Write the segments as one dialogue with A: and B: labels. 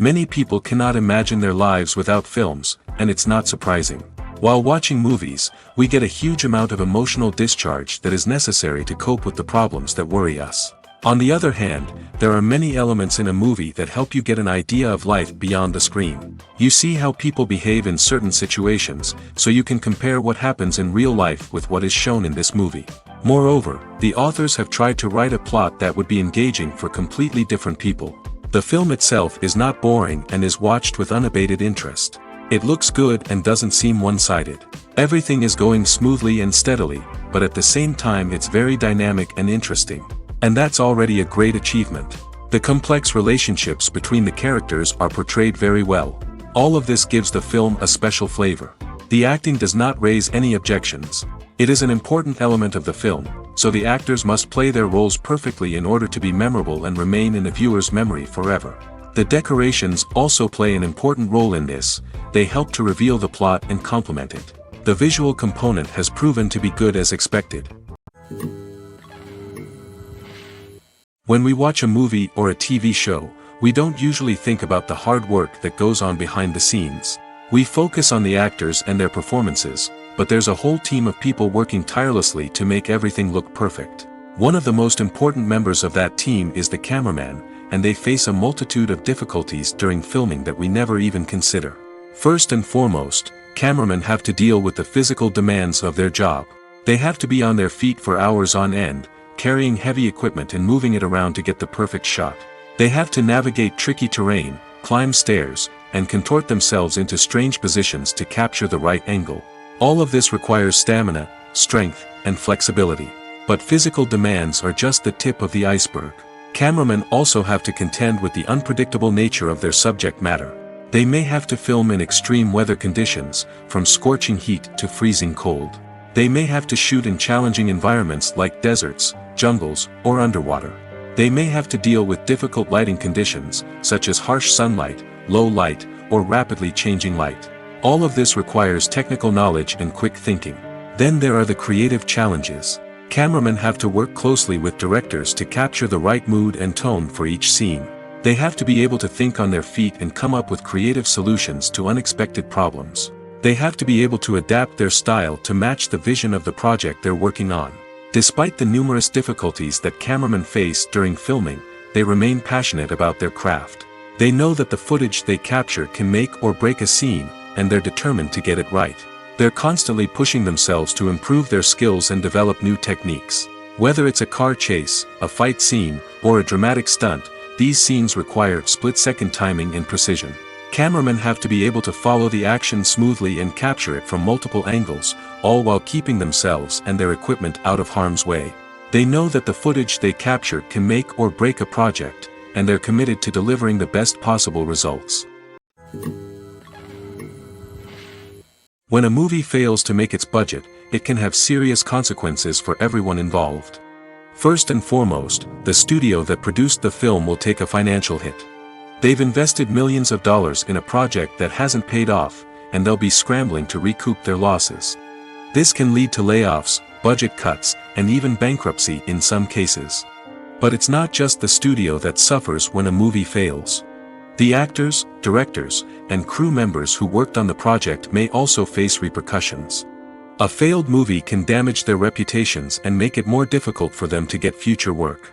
A: Many people cannot imagine their lives without films, and it's not surprising. While watching movies, we get a huge amount of emotional discharge that is necessary to cope with the problems that worry us. On the other hand, there are many elements in a movie that help you get an idea of life beyond the screen. You see how people behave in certain situations, so you can compare what happens in real life with what is shown in this movie. Moreover, the authors have tried to write a plot that would be engaging for completely different people. The film itself is not boring and is watched with unabated interest. It looks good and doesn't seem one-sided. Everything is going smoothly and steadily, but at the same time it's very dynamic and interesting. And that's already a great achievement. The complex relationships between the characters are portrayed very well. All of this gives the film a special flavor. The acting does not raise any objections. It is an important element of the film, so the actors must play their roles perfectly in order to be memorable and remain in the viewer's memory forever. The decorations also play an important role in this. They help to reveal the plot and complement it. The visual component has proven to be good as expected. When we watch a movie or a TV show, we don't usually think about the hard work that goes on behind the scenes. We focus on the actors and their performances, but there's a whole team of people working tirelessly to make everything look perfect. One of the most important members of that team is the cameraman, and they face a multitude of difficulties during filming that we never even consider. First and foremost, cameramen have to deal with the physical demands of their job. They have to be on their feet for hours on end, carrying heavy equipment and moving it around to get the perfect shot. They have to navigate tricky terrain, climb stairs, and contort themselves into strange positions to capture the right angle. All of this requires stamina, strength, and flexibility. But physical demands are just the tip of the iceberg. Cameramen also have to contend with the unpredictable nature of their subject matter. They may have to film in extreme weather conditions, from scorching heat to freezing cold. They may have to shoot in challenging environments like deserts, jungles, or underwater. They may have to deal with difficult lighting conditions, such as harsh sunlight, low light, or rapidly changing light. All of this requires technical knowledge and quick thinking. Then there are the creative challenges. Cameramen have to work closely with directors to capture the right mood and tone for each scene. They have to be able to think on their feet and come up with creative solutions to unexpected problems. They have to be able to adapt their style to match the vision of the project they're working on. Despite the numerous difficulties that cameramen face during filming, they remain passionate about their craft. They know that the footage they capture can make or break a scene, and they're determined to get it right. They're constantly pushing themselves to improve their skills and develop new techniques. Whether it's a car chase, a fight scene, or a dramatic stunt, these scenes require split-second timing and precision. Cameramen have to be able to follow the action smoothly and capture it from multiple angles, all while keeping themselves and their equipment out of harm's way. They know that the footage they capture can make or break a project, and they're committed to delivering the best possible results. When a movie fails to make its budget, it can have serious consequences for everyone involved. First and foremost, the studio that produced the film will take a financial hit. They've invested millions of dollars in a project that hasn't paid off, and they'll be scrambling to recoup their losses. This can lead to layoffs, budget cuts, and even bankruptcy in some cases. But it's not just the studio that suffers when a movie fails. The actors, directors, and crew members who worked on the project may also face repercussions. A failed movie can damage their reputations and make it more difficult for them to get future work.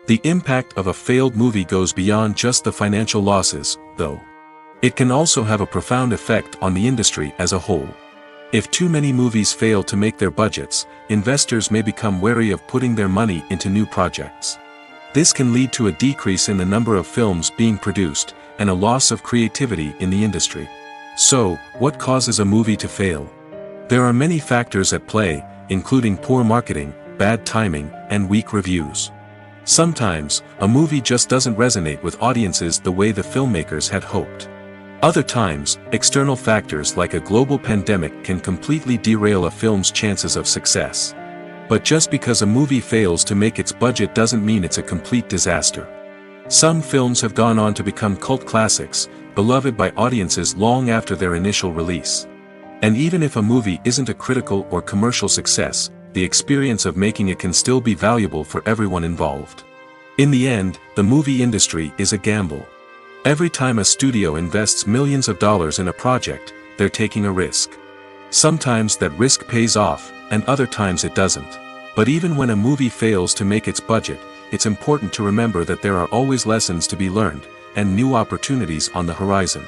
A: The impact of a failed movie goes beyond just the financial losses, though. It can also have a profound effect on the industry as a whole. If too many movies fail to make their budgets, investors may become wary of putting their money into new projects. This can lead to a decrease in the number of films being produced, and a loss of creativity in the industry. So, what causes a movie to fail? There are many factors at play, including poor marketing, bad timing, and weak reviews. Sometimes, a movie just doesn't resonate with audiences the way the filmmakers had hoped. Other times, external factors like a global pandemic can completely derail a film's chances of success. But just because a movie fails to make its budget doesn't mean it's a complete disaster. Some films have gone on to become cult classics, beloved by audiences long after their initial release. And even if a movie isn't a critical or commercial success, the experience of making it can still be valuable for everyone involved. In the end, the movie industry is a gamble. Every time a studio invests millions of dollars in a project, they're taking a risk. Sometimes that risk pays off, and other times it doesn't. But even when a movie fails to make its budget, it's important to remember that there are always lessons to be learned, and new opportunities on the horizon.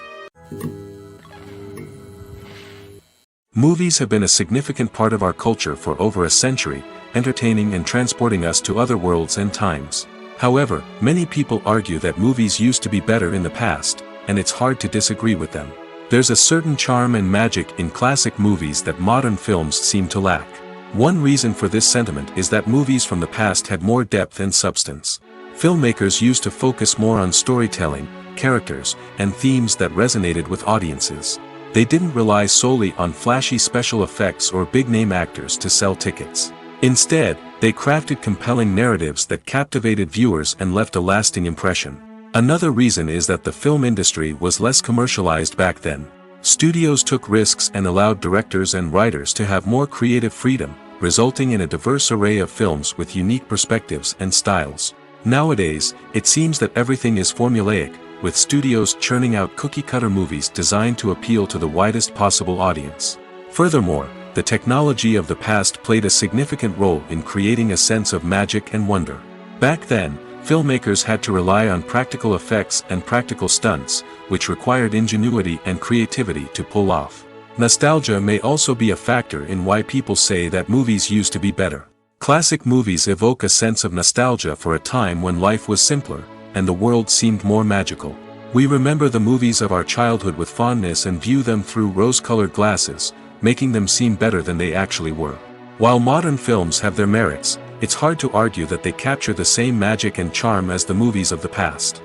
A: Movies have been a significant part of our culture for over a century, entertaining and transporting us to other worlds and times. However, many people argue that movies used to be better in the past, and it's hard to disagree with them. There's a certain charm and magic in classic movies that modern films seem to lack. One reason for this sentiment is that movies from the past had more depth and substance. Filmmakers used to focus more on storytelling, characters, and themes that resonated with audiences. They didn't rely solely on flashy special effects or big-name actors to sell tickets. Instead, they crafted compelling narratives that captivated viewers and left a lasting impression. Another reason is that the film industry was less commercialized back then. Studios took risks and allowed directors and writers to have more creative freedom, resulting in a diverse array of films with unique perspectives and styles. Nowadays, it seems that everything is formulaic, with studios churning out cookie-cutter movies designed to appeal to the widest possible audience. Furthermore, the technology of the past played a significant role in creating a sense of magic and wonder. Back then, filmmakers had to rely on practical effects and practical stunts, which required ingenuity and creativity to pull off. Nostalgia may also be a factor in why people say that movies used to be better. Classic movies evoke a sense of nostalgia for a time when life was simpler, and the world seemed more magical. We remember the movies of our childhood with fondness and view them through rose-colored glasses, making them seem better than they actually were. While modern films have their merits, it's hard to argue that they capture the same magic and charm as the movies of the past.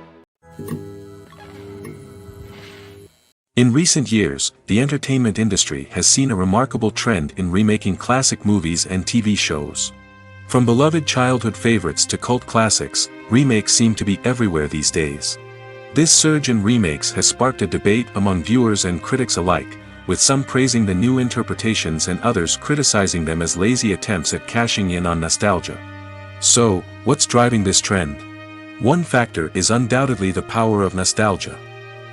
A: In recent years, the entertainment industry has seen a remarkable trend in remaking classic movies and TV shows. From beloved childhood favorites to cult classics, remakes seem to be everywhere these days. This surge in remakes has sparked a debate among viewers and critics alike, with some praising the new interpretations and others criticizing them as lazy attempts at cashing in on nostalgia. So, what's driving this trend? One factor is undoubtedly the power of nostalgia.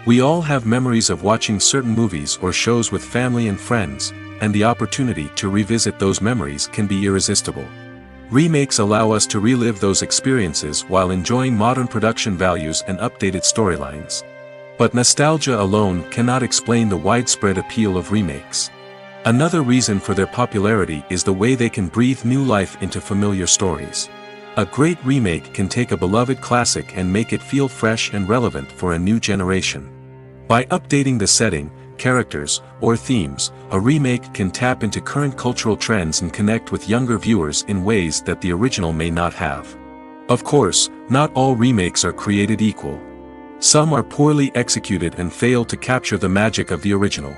A: We all have memories of watching certain movies or shows with family and friends, and the opportunity to revisit those memories can be irresistible. Remakes allow us to relive those experiences while enjoying modern production values and updated storylines. But nostalgia alone cannot explain the widespread appeal of remakes. Another reason for their popularity is the way they can breathe new life into familiar stories. A great remake can take a beloved classic and make it feel fresh and relevant for a new generation. By updating the setting, characters, or themes, a remake can tap into current cultural trends and connect with younger viewers in ways that the original may not have. Of course, not all remakes are created equal. Some are poorly executed and fail to capture the magic of the original.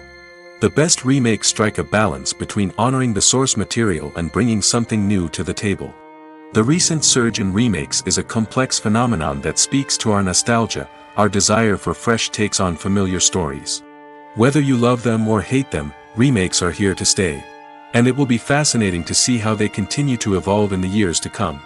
A: The best remakes strike a balance between honoring the source material and bringing something new to the table. The recent surge in remakes is a complex phenomenon that speaks to our nostalgia, our desire for fresh takes on familiar stories. Whether you love them or hate them, remakes are here to stay. And it will be fascinating to see how they continue to evolve in the years to come.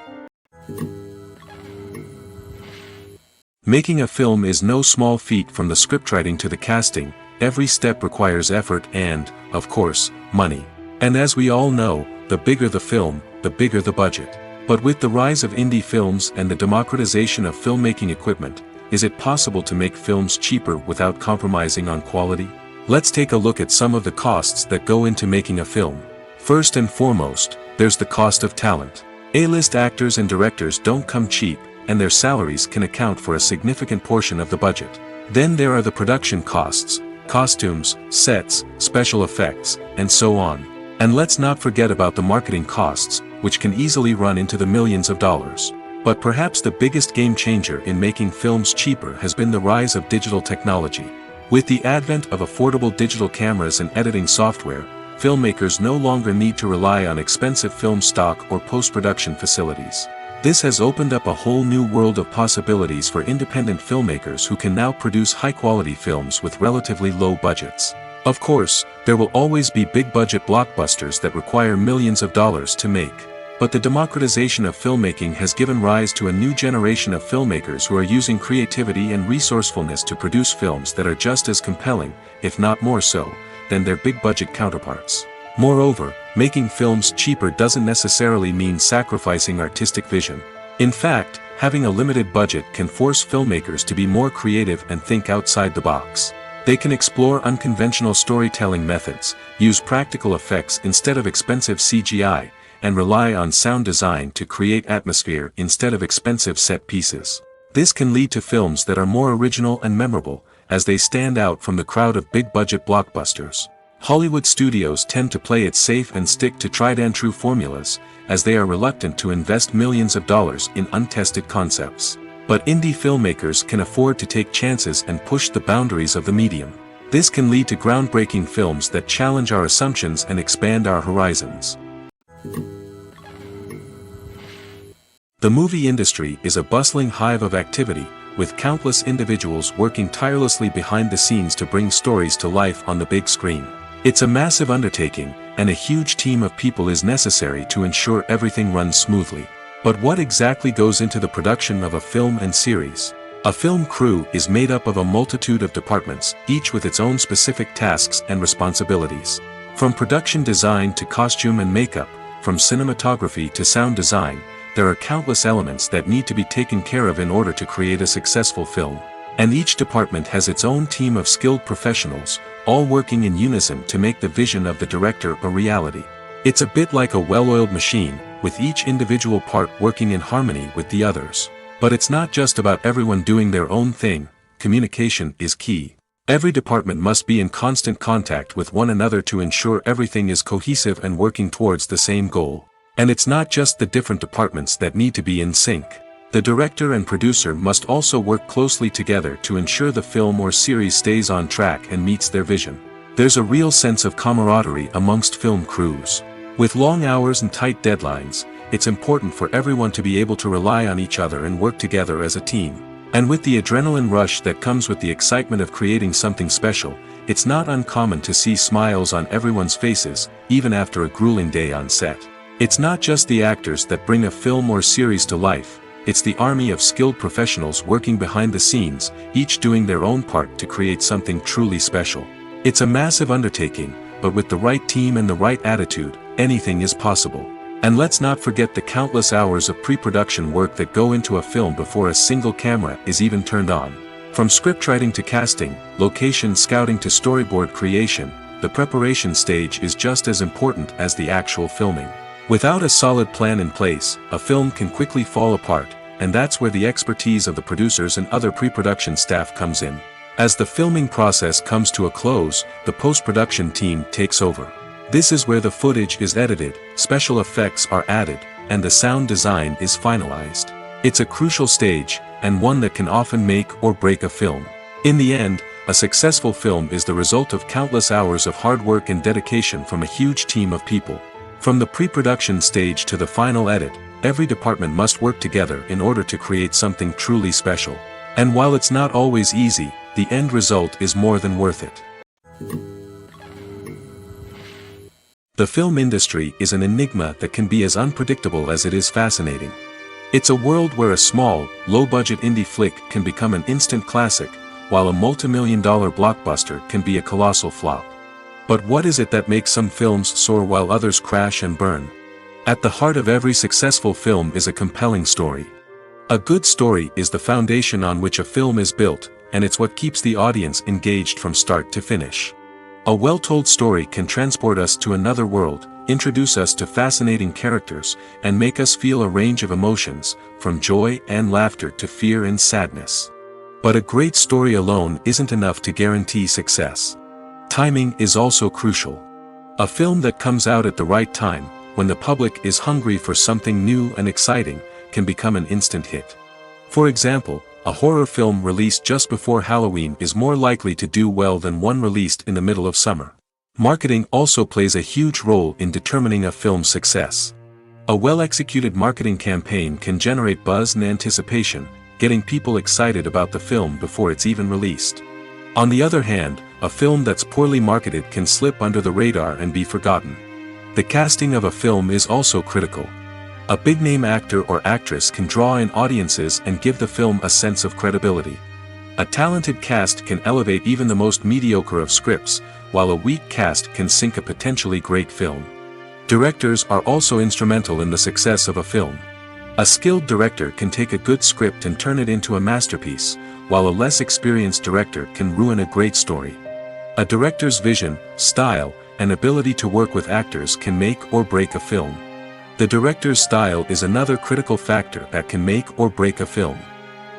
A: Making a film is no small feat. From the scriptwriting to the casting, every step requires effort and, of course, money. And as we all know, the bigger the film, the bigger the budget. But with the rise of indie films and the democratization of filmmaking equipment, is it possible to make films cheaper without compromising on quality? Let's take a look at some of the costs that go into making a film. First and foremost, there's the cost of talent. A-list actors and directors don't come cheap, and their salaries can account for a significant portion of the budget. Then there are the production costs, costumes, sets, special effects, and so on. And let's not forget about the marketing costs, which can easily run into the millions of dollars. But perhaps the biggest game changer in making films cheaper has been the rise of digital technology. With the advent of affordable digital cameras and editing software, filmmakers no longer need to rely on expensive film stock or post-production facilities. This has opened up a whole new world of possibilities for independent filmmakers who can now produce high-quality films with relatively low budgets. Of course, there will always be big-budget blockbusters that require millions of dollars to make. But the democratization of filmmaking has given rise to a new generation of filmmakers who are using creativity and resourcefulness to produce films that are just as compelling, if not more so, than their big-budget counterparts. Moreover, making films cheaper doesn't necessarily mean sacrificing artistic vision. In fact, having a limited budget can force filmmakers to be more creative and think outside the box. They can explore unconventional storytelling methods, use practical effects instead of expensive CGI, and rely on sound design to create atmosphere instead of expensive set pieces. This can lead to films that are more original and memorable, as they stand out from the crowd of big-budget blockbusters. Hollywood studios tend to play it safe and stick to tried-and-true formulas, as they are reluctant to invest millions of dollars in untested concepts. But indie filmmakers can afford to take chances and push the boundaries of the medium. This can lead to groundbreaking films that challenge our assumptions and expand our horizons. The movie industry is a bustling hive of activity, with countless individuals working tirelessly behind the scenes to bring stories to life on the big screen. It's a massive undertaking, and a huge team of people is necessary to ensure everything runs smoothly. But what exactly goes into the production of a film and series? A film crew is made up of a multitude of departments, each with its own specific tasks and responsibilities. From production design to costume and makeup, from cinematography to sound design, there are countless elements that need to be taken care of in order to create a successful film. And each department has its own team of skilled professionals, all working in unison to make the vision of the director a reality. It's a bit like a well-oiled machine, with each individual part working in harmony with the others. But it's not just about everyone doing their own thing. Communication is key. Every department must be in constant contact with one another to ensure everything is cohesive and working towards the same goal. And it's not just the different departments that need to be in sync. The director and producer must also work closely together to ensure the film or series stays on track and meets their vision. There's a real sense of camaraderie amongst film crews. With long hours and tight deadlines, it's important for everyone to be able to rely on each other and work together as a team. And with the adrenaline rush that comes with the excitement of creating something special, it's not uncommon to see smiles on everyone's faces, even after a grueling day on set. It's not just the actors that bring a film or series to life, it's the army of skilled professionals working behind the scenes, each doing their own part to create something truly special. It's a massive undertaking, but with the right team and the right attitude, anything is possible. And let's not forget the countless hours of pre-production work that go into a film before a single camera is even turned on. From scriptwriting to casting, location scouting to storyboard creation, the preparation stage is just as important as the actual filming. Without a solid plan in place, a film can quickly fall apart, and that's where the expertise of the producers and other pre-production staff comes in. As the filming process comes to a close, the post-production team takes over. This is where the footage is edited, special effects are added, and the sound design is finalized. It's a crucial stage, and one that can often make or break a film. In the end, a successful film is the result of countless hours of hard work and dedication from a huge team of people. From the pre-production stage to the final edit, every department must work together in order to create something truly special. And while it's not always easy, the end result is more than worth it. The film industry is an enigma that can be as unpredictable as it is fascinating. It's a world where a small, low-budget indie flick can become an instant classic, while a multi-million-dollar blockbuster can be a colossal flop. But what is it that makes some films soar while others crash and burn? At the heart of every successful film is a compelling story. A good story is the foundation on which a film is built, and it's what keeps the audience engaged from start to finish. A well-told story can transport us to another world, introduce us to fascinating characters, and make us feel a range of emotions, from joy and laughter to fear and sadness. But a great story alone isn't enough to guarantee success. Timing is also crucial. A film that comes out at the right time, when the public is hungry for something new and exciting, can become an instant hit. For example, a horror film released just before Halloween is more likely to do well than one released in the middle of summer. Marketing also plays a huge role in determining a film's success. A well-executed marketing campaign can generate buzz and anticipation, getting people excited about the film before it's even released. On the other hand, a film that's poorly marketed can slip under the radar and be forgotten. The casting of a film is also critical. A big-name actor or actress can draw in audiences and give the film a sense of credibility. A talented cast can elevate even the most mediocre of scripts, while a weak cast can sink a potentially great film. Directors are also instrumental in the success of a film. A skilled director can take a good script and turn it into a masterpiece, while a less experienced director can ruin a great story. A director's vision, style, and ability to work with actors can make or break a film. The director's style is another critical factor that can make or break a film.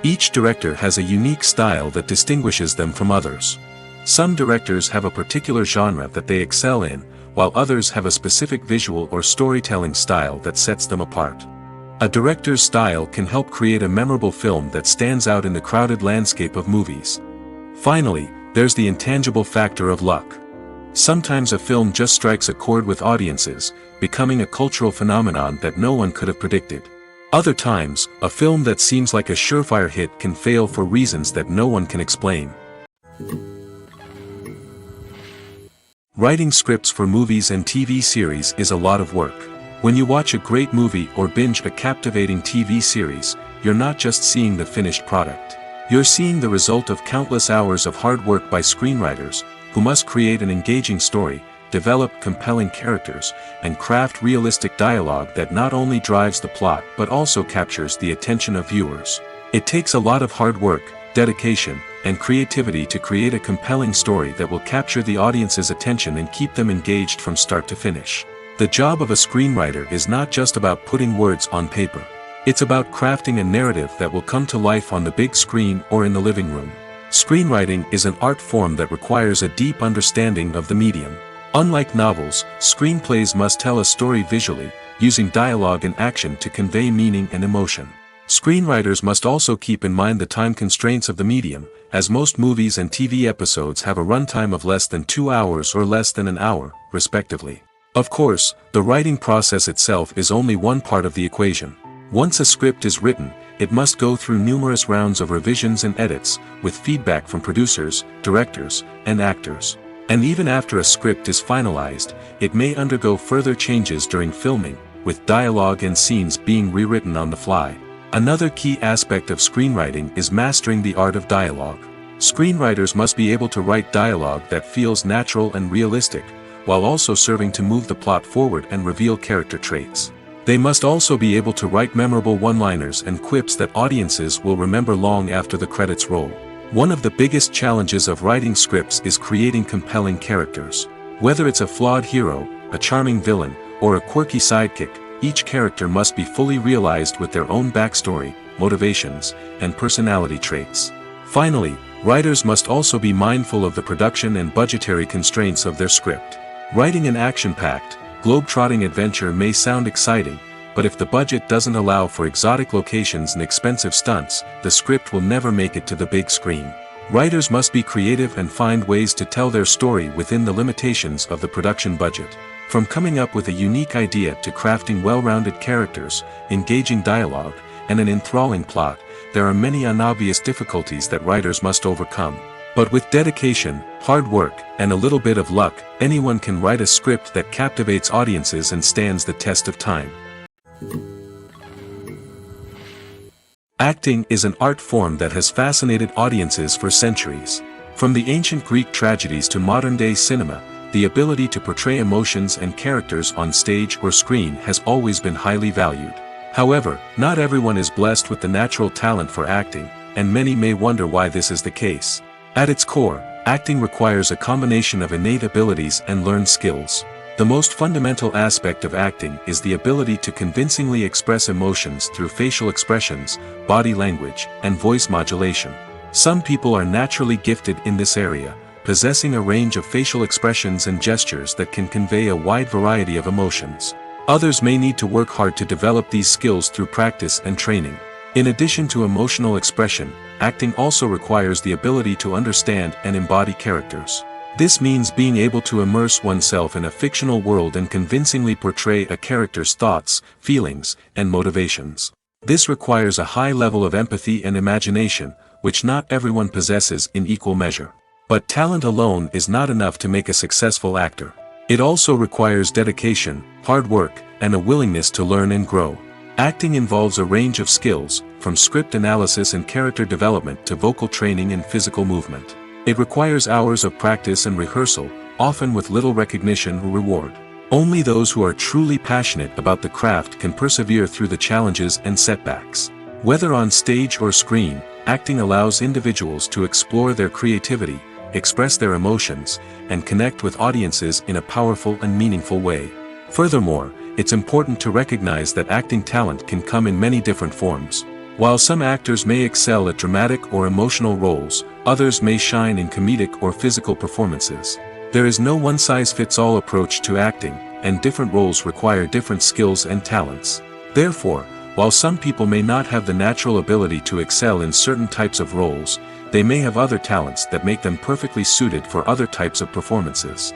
A: Each director has a unique style that distinguishes them from others. Some directors have a particular genre that they excel in, while others have a specific visual or storytelling style that sets them apart. A director's style can help create a memorable film that stands out in the crowded landscape of movies. Finally, there's the intangible factor of luck. Sometimes a film just strikes a chord with audiences, becoming a cultural phenomenon that no one could have predicted. Other times, a film that seems like a surefire hit can fail for reasons that no one can explain. Writing scripts for movies and TV series is a lot of work. When you watch a great movie or binge a captivating TV series, you're not just seeing the finished product. You're seeing the result of countless hours of hard work by screenwriters, who must create an engaging story, develop compelling characters, and craft realistic dialogue that not only drives the plot but also captures the attention of viewers. It takes a lot of hard work, dedication, and creativity to create a compelling story that will capture the audience's attention and keep them engaged from start to finish. The job of a screenwriter is not just about putting words on paper. It's about crafting a narrative that will come to life on the big screen or in the living room. Screenwriting is an art form that requires a deep understanding of the medium. Unlike novels, screenplays must tell a story visually, using dialogue and action to convey meaning and emotion. Screenwriters must also keep in mind the time constraints of the medium, as most movies and TV episodes have a runtime of less than 2 hours or less than an hour, respectively. Of course, the writing process itself is only one part of the equation. Once a script is written, it must go through numerous rounds of revisions and edits, with feedback from producers, directors, and actors. And even after a script is finalized, it may undergo further changes during filming, with dialogue and scenes being rewritten on the fly. Another key aspect of screenwriting is mastering the art of dialogue. Screenwriters must be able to write dialogue that feels natural and realistic, while also serving to move the plot forward and reveal character traits. They must also be able to write memorable one-liners and quips that audiences will remember long after the credits roll. One of the biggest challenges of writing scripts is creating compelling characters. Whether it's a flawed hero, a charming villain, or a quirky sidekick, each character must be fully realized with their own backstory, motivations, and personality traits. Finally, writers must also be mindful of the production and budgetary constraints of their script. Writing an action-packed, globe-trotting adventure may sound exciting, but if the budget doesn't allow for exotic locations and expensive stunts, the script will never make it to the big screen. Writers must be creative and find ways to tell their story within the limitations of the production budget. From coming up with a unique idea to crafting well-rounded characters, engaging dialogue, and an enthralling plot, there are many unobvious difficulties that writers must overcome. But with dedication, hard work, and a little bit of luck, anyone can write a script that captivates audiences and stands the test of time. Acting is an art form that has fascinated audiences for centuries. From the ancient Greek tragedies to modern-day cinema, the ability to portray emotions and characters on stage or screen has always been highly valued. However, not everyone is blessed with the natural talent for acting, and many may wonder why this is the case. At its core, acting requires a combination of innate abilities and learned skills. The most fundamental aspect of acting is the ability to convincingly express emotions through facial expressions, body language, and voice modulation. Some people are naturally gifted in this area, possessing a range of facial expressions and gestures that can convey a wide variety of emotions. Others may need to work hard to develop these skills through practice and training. In addition to emotional expression, acting also requires the ability to understand and embody characters. This means being able to immerse oneself in a fictional world and convincingly portray a character's thoughts, feelings, and motivations. This requires a high level of empathy and imagination, which not everyone possesses in equal measure. But talent alone is not enough to make a successful actor. It also requires dedication, hard work, and a willingness to learn and grow. Acting involves a range of skills, from script analysis and character development to vocal training and physical movement. It requires hours of practice and rehearsal, often with little recognition or reward. Only those who are truly passionate about the craft can persevere through the challenges and setbacks. Whether on stage or screen, acting allows individuals to explore their creativity, express their emotions, and connect with audiences in a powerful and meaningful way. Furthermore, it's important to recognize that acting talent can come in many different forms. While some actors may excel at dramatic or emotional roles, others may shine in comedic or physical performances. There is no one-size-fits-all approach to acting, and different roles require different skills and talents. Therefore, while some people may not have the natural ability to excel in certain types of roles, they may have other talents that make them perfectly suited for other types of performances.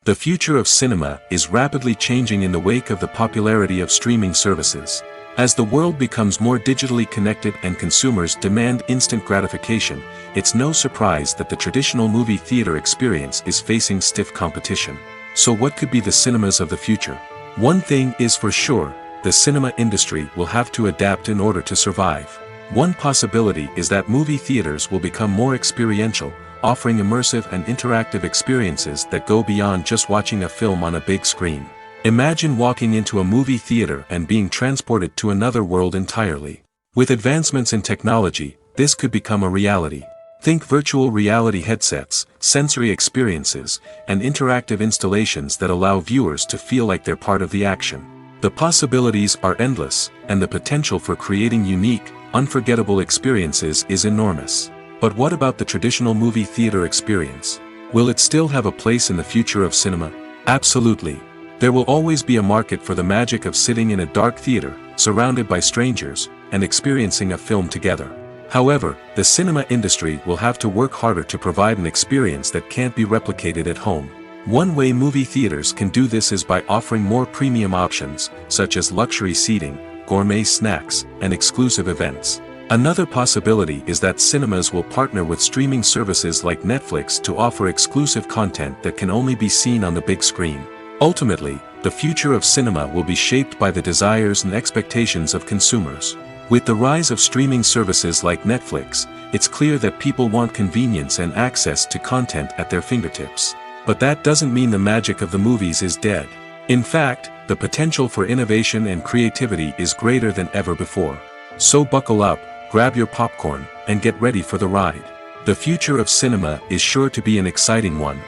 A: The future of cinema is rapidly changing in the wake of the popularity of streaming services. As the world becomes more digitally connected and consumers demand instant gratification, it's no surprise that the traditional movie theater experience is facing stiff competition. So what could be the cinemas of the future? One thing is for sure, the cinema industry will have to adapt in order to survive. One possibility is that movie theaters will become more experiential, offering immersive and interactive experiences that go beyond just watching a film on a big screen. Imagine walking into a movie theater and being transported to another world entirely. With advancements in technology, this could become a reality. Think virtual reality headsets, sensory experiences, and interactive installations that allow viewers to feel like they're part of the action. The possibilities are endless, and the potential for creating unique, unforgettable experiences is enormous. But what about the traditional movie theater experience? Will it still have a place in the future of cinema? Absolutely. There will always be a market for the magic of sitting in a dark theater, surrounded by strangers, and experiencing a film together. However, the cinema industry will have to work harder to provide an experience that can't be replicated at home. One way movie theaters can do this is by offering more premium options, such as luxury seating, gourmet snacks, and exclusive events. Another possibility is that cinemas will partner with streaming services like Netflix to offer exclusive content that can only be seen on the big screen. Ultimately, the future of cinema will be shaped by the desires and expectations of consumers. With the rise of streaming services like Netflix, it's clear that people want convenience and access to content at their fingertips. But that doesn't mean the magic of the movies is dead. In fact, the potential for innovation and creativity is greater than ever before. So buckle up, grab your popcorn, and get ready for the ride. The future of cinema is sure to be an exciting one.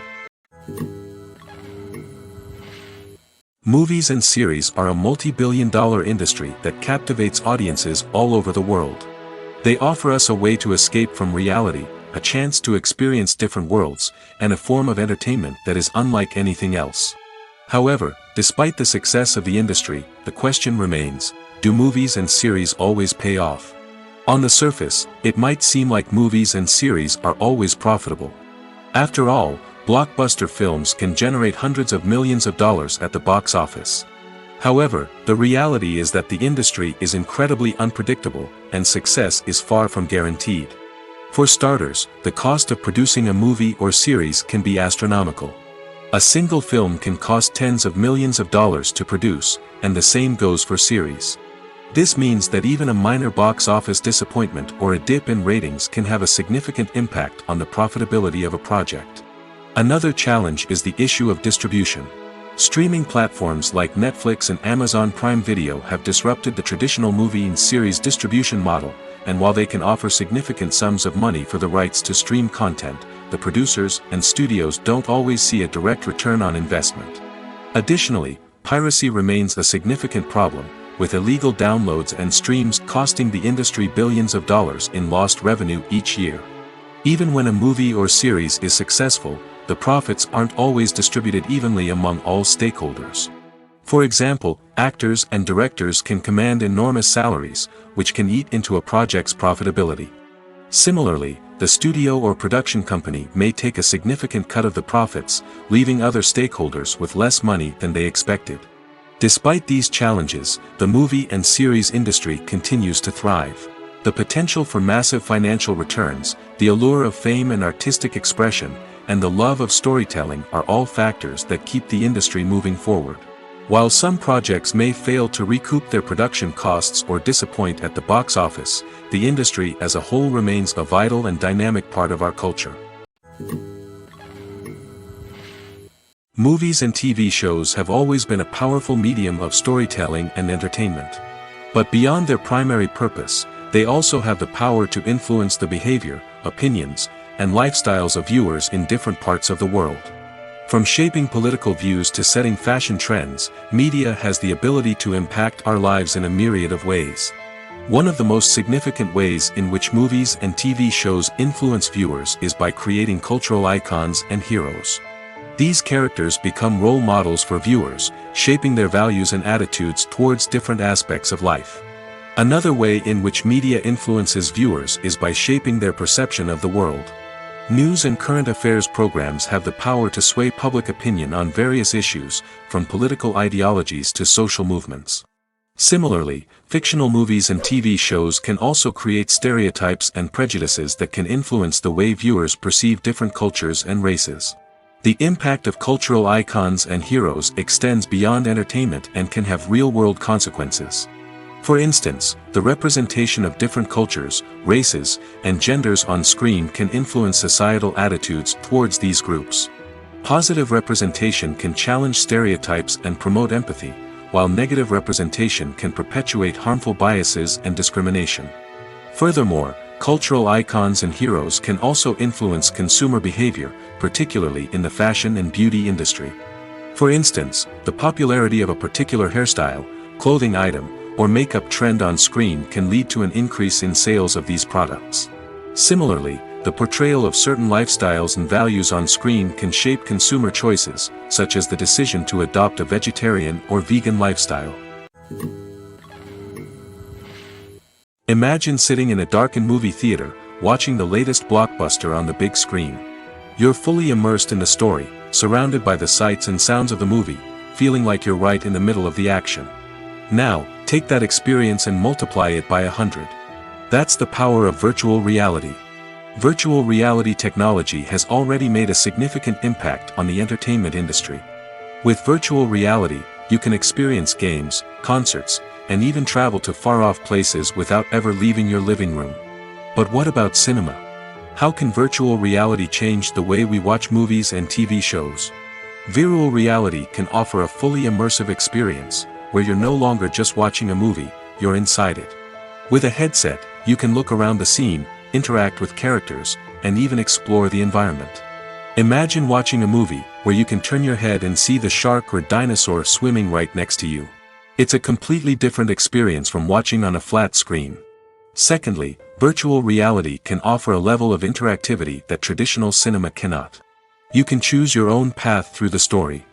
A: Movies and series are a multi-billion-dollar industry that captivates audiences all over the world. They offer us a way to escape from reality, a chance to experience different worlds, and a form of entertainment that is unlike anything else. However, despite the success of the industry, the question remains, do movies and series always pay off? On the surface, it might seem like movies and series are always profitable. After all, blockbuster films can generate hundreds of millions of dollars at the box office. However, the reality is that the industry is incredibly unpredictable, and success is far from guaranteed. For starters, the cost of producing a movie or series can be astronomical. A single film can cost tens of millions of dollars to produce, and the same goes for series. This means that even a minor box office disappointment or a dip in ratings can have a significant impact on the profitability of a project. Another challenge is the issue of distribution. Streaming platforms like Netflix and Amazon Prime Video have disrupted the traditional movie and series distribution model, and while they can offer significant sums of money for the rights to stream content, the producers and studios don't always see a direct return on investment. Additionally, piracy remains a significant problem, with illegal downloads and streams costing the industry billions of dollars in lost revenue each year. Even when a movie or series is successful, the profits aren't always distributed evenly among all stakeholders. For example, actors and directors can command enormous salaries, which can eat into a project's profitability. Similarly, the studio or production company may take a significant cut of the profits, leaving other stakeholders with less money than they expected. Despite these challenges, the movie and series industry continues to thrive. The potential for massive financial returns, the allure of fame and artistic expression, and the love of storytelling are all factors that keep the industry moving forward. While some projects may fail to recoup their production costs or disappoint at the box office, the industry as a whole remains a vital and dynamic part of our culture. Movies and TV shows have always been a powerful medium of storytelling and entertainment. But beyond their primary purpose, they also have the power to influence the behavior, opinions, and lifestyles of viewers in different parts of the world. From shaping political views to setting fashion trends, media has the ability to impact our lives in a myriad of ways. One of the most significant ways in which movies and TV shows influence viewers is by creating cultural icons and heroes. These characters become role models for viewers, shaping their values and attitudes towards different aspects of life. Another way in which media influences viewers is by shaping their perception of the world. News and current affairs programs have the power to sway public opinion on various issues, from political ideologies to social movements. Similarly, fictional movies and TV shows can also create stereotypes and prejudices that can influence the way viewers perceive different cultures and races. The impact of cultural icons and heroes extends beyond entertainment and can have real-world consequences. For instance, the representation of different cultures, races, and genders on screen can influence societal attitudes towards these groups. Positive representation can challenge stereotypes and promote empathy, while negative representation can perpetuate harmful biases and discrimination. Furthermore, cultural icons and heroes can also influence consumer behavior, particularly in the fashion and beauty industry. For instance, the popularity of a particular hairstyle, clothing item, or makeup trend on screen can lead to an increase in sales of these products. Similarly, the portrayal of certain lifestyles and values on screen can shape consumer choices, such as the decision to adopt a vegetarian or vegan lifestyle. Imagine sitting in a darkened movie theater, watching the latest blockbuster on the big screen. You're fully immersed in the story, surrounded by the sights and sounds of the movie, feeling like you're right in the middle of the action. Now, take that experience and multiply it by 100. That's the power of virtual reality. Virtual reality technology has already made a significant impact on the entertainment industry. With virtual reality, you can experience games, concerts, and even travel to far-off places without ever leaving your living room. But what about cinema? How can virtual reality change the way we watch movies and TV shows? Virtual reality can offer a fully immersive experience, where you're no longer just watching a movie, you're inside it. With a headset, you can look around the scene, interact with characters, and even explore the environment. Imagine watching a movie, where you can turn your head and see the shark or dinosaur swimming right next to you. It's a completely different experience from watching on a flat screen. Secondly, virtual reality can offer a level of interactivity that traditional cinema cannot. You can choose your own path through the story.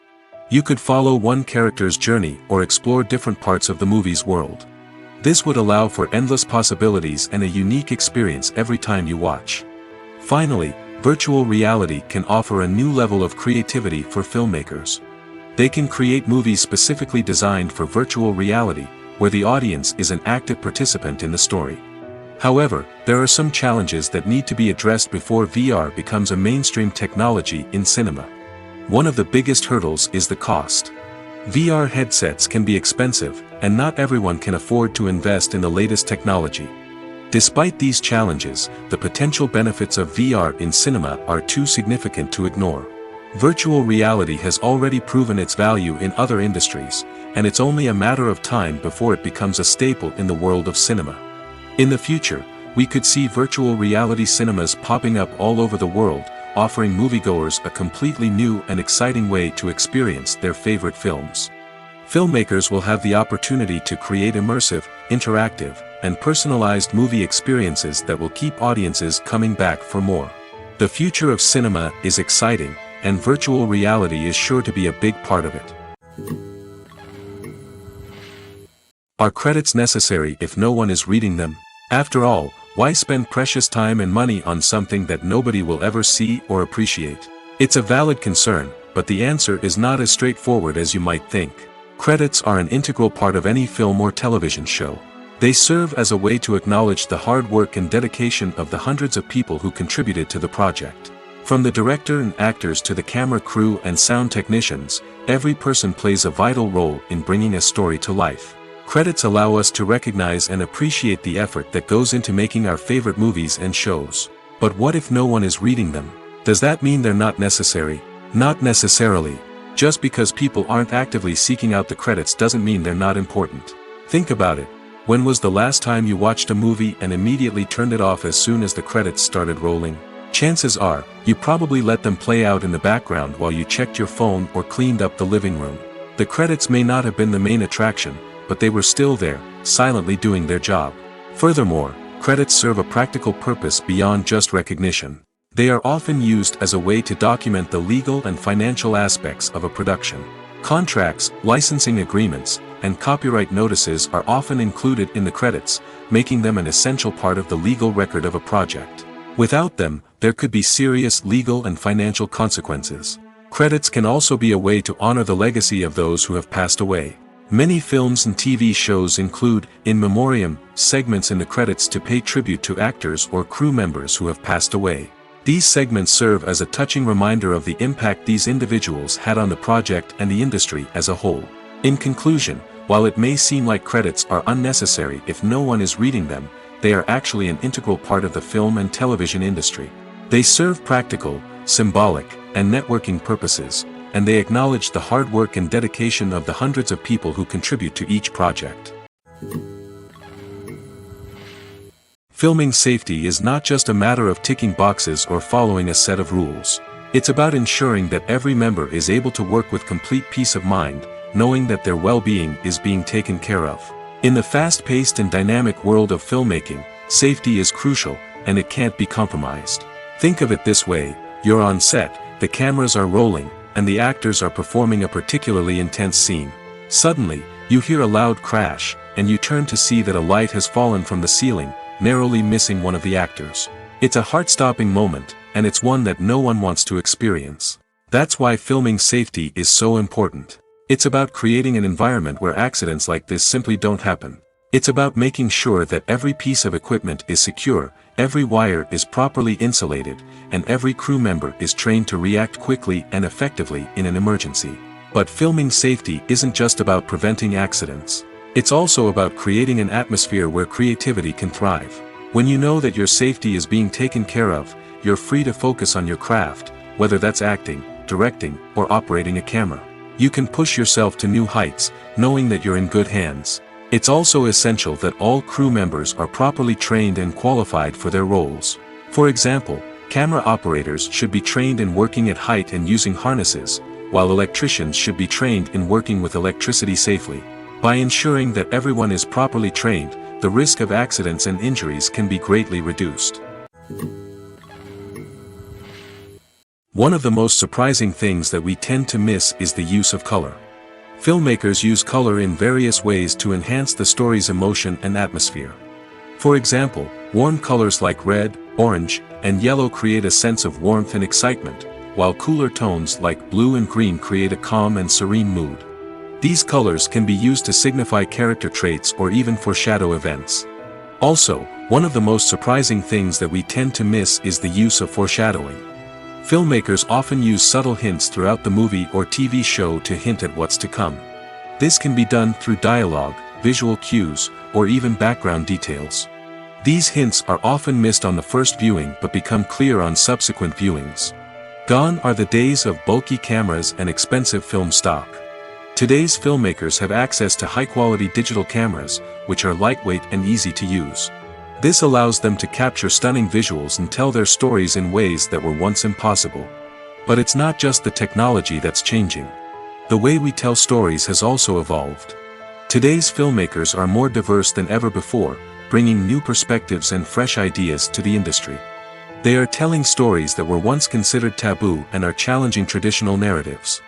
A: You could follow one character's journey or explore different parts of the movie's world. This would allow for endless possibilities and a unique experience every time you watch. Finally, virtual reality can offer a new level of creativity for filmmakers. They can create movies specifically designed for virtual reality, where the audience is an active participant in the story. However, there are some challenges that need to be addressed before VR becomes a mainstream technology in cinema. One of the biggest hurdles is the cost. VR headsets can be expensive, and not everyone can afford to invest in the latest technology. Despite these challenges, the potential benefits of VR in cinema are too significant to ignore. Virtual reality has already proven its value in other industries, and it's only a matter of time before it becomes a staple in the world of cinema. In the future, we could see virtual reality cinemas popping up all over the world, offering moviegoers a completely new and exciting way to experience their favorite films. Filmmakers will have the opportunity to create immersive, interactive, and personalized movie experiences that will keep audiences coming back for more. The future of cinema is exciting, and virtual reality is sure to be a big part of it. Are credits necessary if no one is reading them? After all, why spend precious time and money on something that nobody will ever see or appreciate? It's a valid concern, but the answer is not as straightforward as you might think. Credits are an integral part of any film or television show. They serve as a way to acknowledge the hard work and dedication of the hundreds of people who contributed to the project. From the director and actors to the camera crew and sound technicians, every person plays a vital role in bringing a story to life. Credits allow us to recognize and appreciate the effort that goes into making our favorite movies and shows. But what if no one is reading them? Does that mean they're not necessary? Not necessarily. Just because people aren't actively seeking out the credits doesn't mean they're not important. Think about it. When was the last time you watched a movie and immediately turned it off as soon as the credits started rolling? Chances are, you probably let them play out in the background while you checked your phone or cleaned up the living room. The credits may not have been the main attraction, but they were still there, silently doing their job. Furthermore, credits serve a practical purpose beyond just recognition. They are often used as a way to document the legal and financial aspects of a production. Contracts, licensing agreements, and copyright notices are often included in the credits, making them an essential part of the legal record of a project. Without them, there could be serious legal and financial consequences. Credits can also be a way to honor the legacy of those who have passed away. Many films and TV shows include, in memoriam, segments in the credits to pay tribute to actors or crew members who have passed away. These segments serve as a touching reminder of the impact these individuals had on the project and the industry as a whole. In conclusion, while it may seem like credits are unnecessary if no one is reading them, they are actually an integral part of the film and television industry. They serve practical, symbolic, and networking purposes, and they acknowledge the hard work and dedication of the hundreds of people who contribute to each project. Filming safety is not just a matter of ticking boxes or following a set of rules. It's about ensuring that every member is able to work with complete peace of mind, knowing that their well-being is being taken care of. In the fast-paced and dynamic world of filmmaking, safety is crucial, and it can't be compromised. Think of it this way: you're on set, the cameras are rolling, and the actors are performing a particularly intense scene. Suddenly, you hear a loud crash, and you turn to see that a light has fallen from the ceiling, narrowly missing one of the actors. It's a heart-stopping moment, and it's one that no one wants to experience. That's why filming safety is so important. It's about creating an environment where accidents like this simply don't happen. It's about making sure that every piece of equipment is secure, every wire is properly insulated, and every crew member is trained to react quickly and effectively in an emergency. But filming safety isn't just about preventing accidents. It's also about creating an atmosphere where creativity can thrive. When you know that your safety is being taken care of, you're free to focus on your craft, whether that's acting, directing, or operating a camera. You can push yourself to new heights, knowing that you're in good hands. It's also essential that all crew members are properly trained and qualified for their roles. For example, camera operators should be trained in working at height and using harnesses, while electricians should be trained in working with electricity safely. By ensuring that everyone is properly trained, the risk of accidents and injuries can be greatly reduced. One of the most surprising things that we tend to miss is the use of color. Filmmakers use color in various ways to enhance the story's emotion and atmosphere. For example, warm colors like red, orange, and yellow create a sense of warmth and excitement, while cooler tones like blue and green create a calm and serene mood. These colors can be used to signify character traits or even foreshadow events. Also, one of the most surprising things that we tend to miss is the use of foreshadowing. Filmmakers often use subtle hints throughout the movie or TV show to hint at what's to come. This can be done through dialogue, visual cues, or even background details. These hints are often missed on the first viewing but become clear on subsequent viewings. Gone are the days of bulky cameras and expensive film stock. Today's filmmakers have access to high-quality digital cameras, which are lightweight and easy to use. This allows them to capture stunning visuals and tell their stories in ways that were once impossible. But it's not just the technology that's changing. The way we tell stories has also evolved. Today's filmmakers are more diverse than ever before, bringing new perspectives and fresh ideas to the industry. They are telling stories that were once considered taboo and are challenging traditional narratives.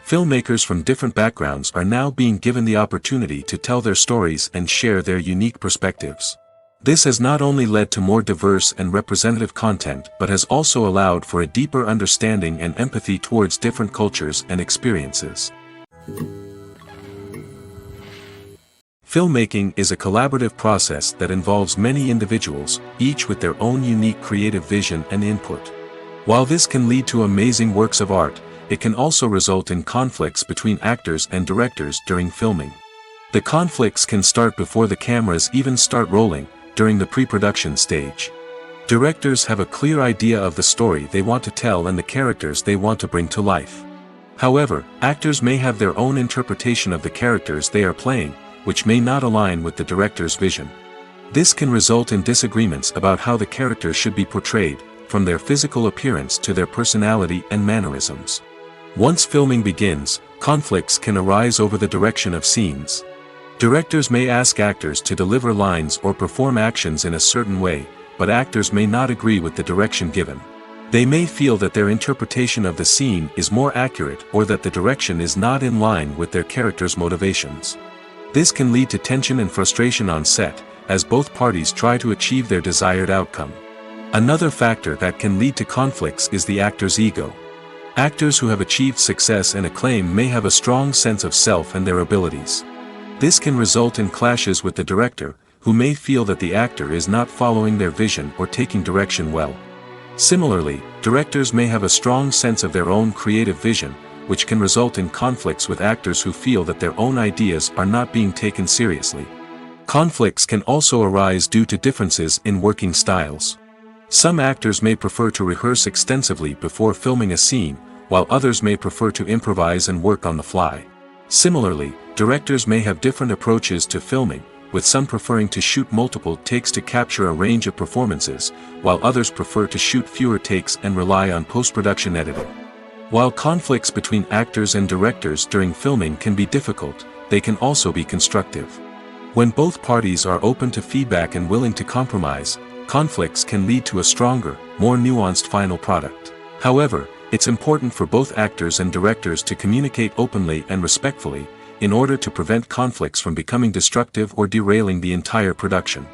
A: Filmmakers from different backgrounds are now being given the opportunity to tell their stories and share their unique perspectives. This has not only led to more diverse and representative content but has also allowed for a deeper understanding and empathy towards different cultures and experiences. Filmmaking is a collaborative process that involves many individuals, each with their own unique creative vision and input. While this can lead to amazing works of art, it can also result in conflicts between actors and directors during filming. The conflicts can start before the cameras even start rolling, during the pre-production stage. Directors have a clear idea of the story they want to tell and the characters they want to bring to life. However, actors may have their own interpretation of the characters they are playing, which may not align with the director's vision. This can result in disagreements about how the characters should be portrayed, from their physical appearance to their personality and mannerisms. Once filming begins, conflicts can arise over the direction of scenes. Directors may ask actors to deliver lines or perform actions in a certain way, but actors may not agree with the direction given. They may feel that their interpretation of the scene is more accurate or that the direction is not in line with their character's motivations. This can lead to tension and frustration on set, as both parties try to achieve their desired outcome. Another factor that can lead to conflicts is the actor's ego. Actors who have achieved success and acclaim may have a strong sense of self and their abilities. This can result in clashes with the director, who may feel that the actor is not following their vision or taking direction well. Similarly, directors may have a strong sense of their own creative vision, which can result in conflicts with actors who feel that their own ideas are not being taken seriously. Conflicts can also arise due to differences in working styles. Some actors may prefer to rehearse extensively before filming a scene, while others may prefer to improvise and work on the fly. Similarly, directors may have different approaches to filming, with some preferring to shoot multiple takes to capture a range of performances, while others prefer to shoot fewer takes and rely on post-production editing. While conflicts between actors and directors during filming can be difficult, they can also be constructive. When both parties are open to feedback and willing to compromise, conflicts can lead to a stronger, more nuanced final product. However, it's important for both actors and directors to communicate openly and respectfully, in order to prevent conflicts from becoming destructive or derailing the entire production.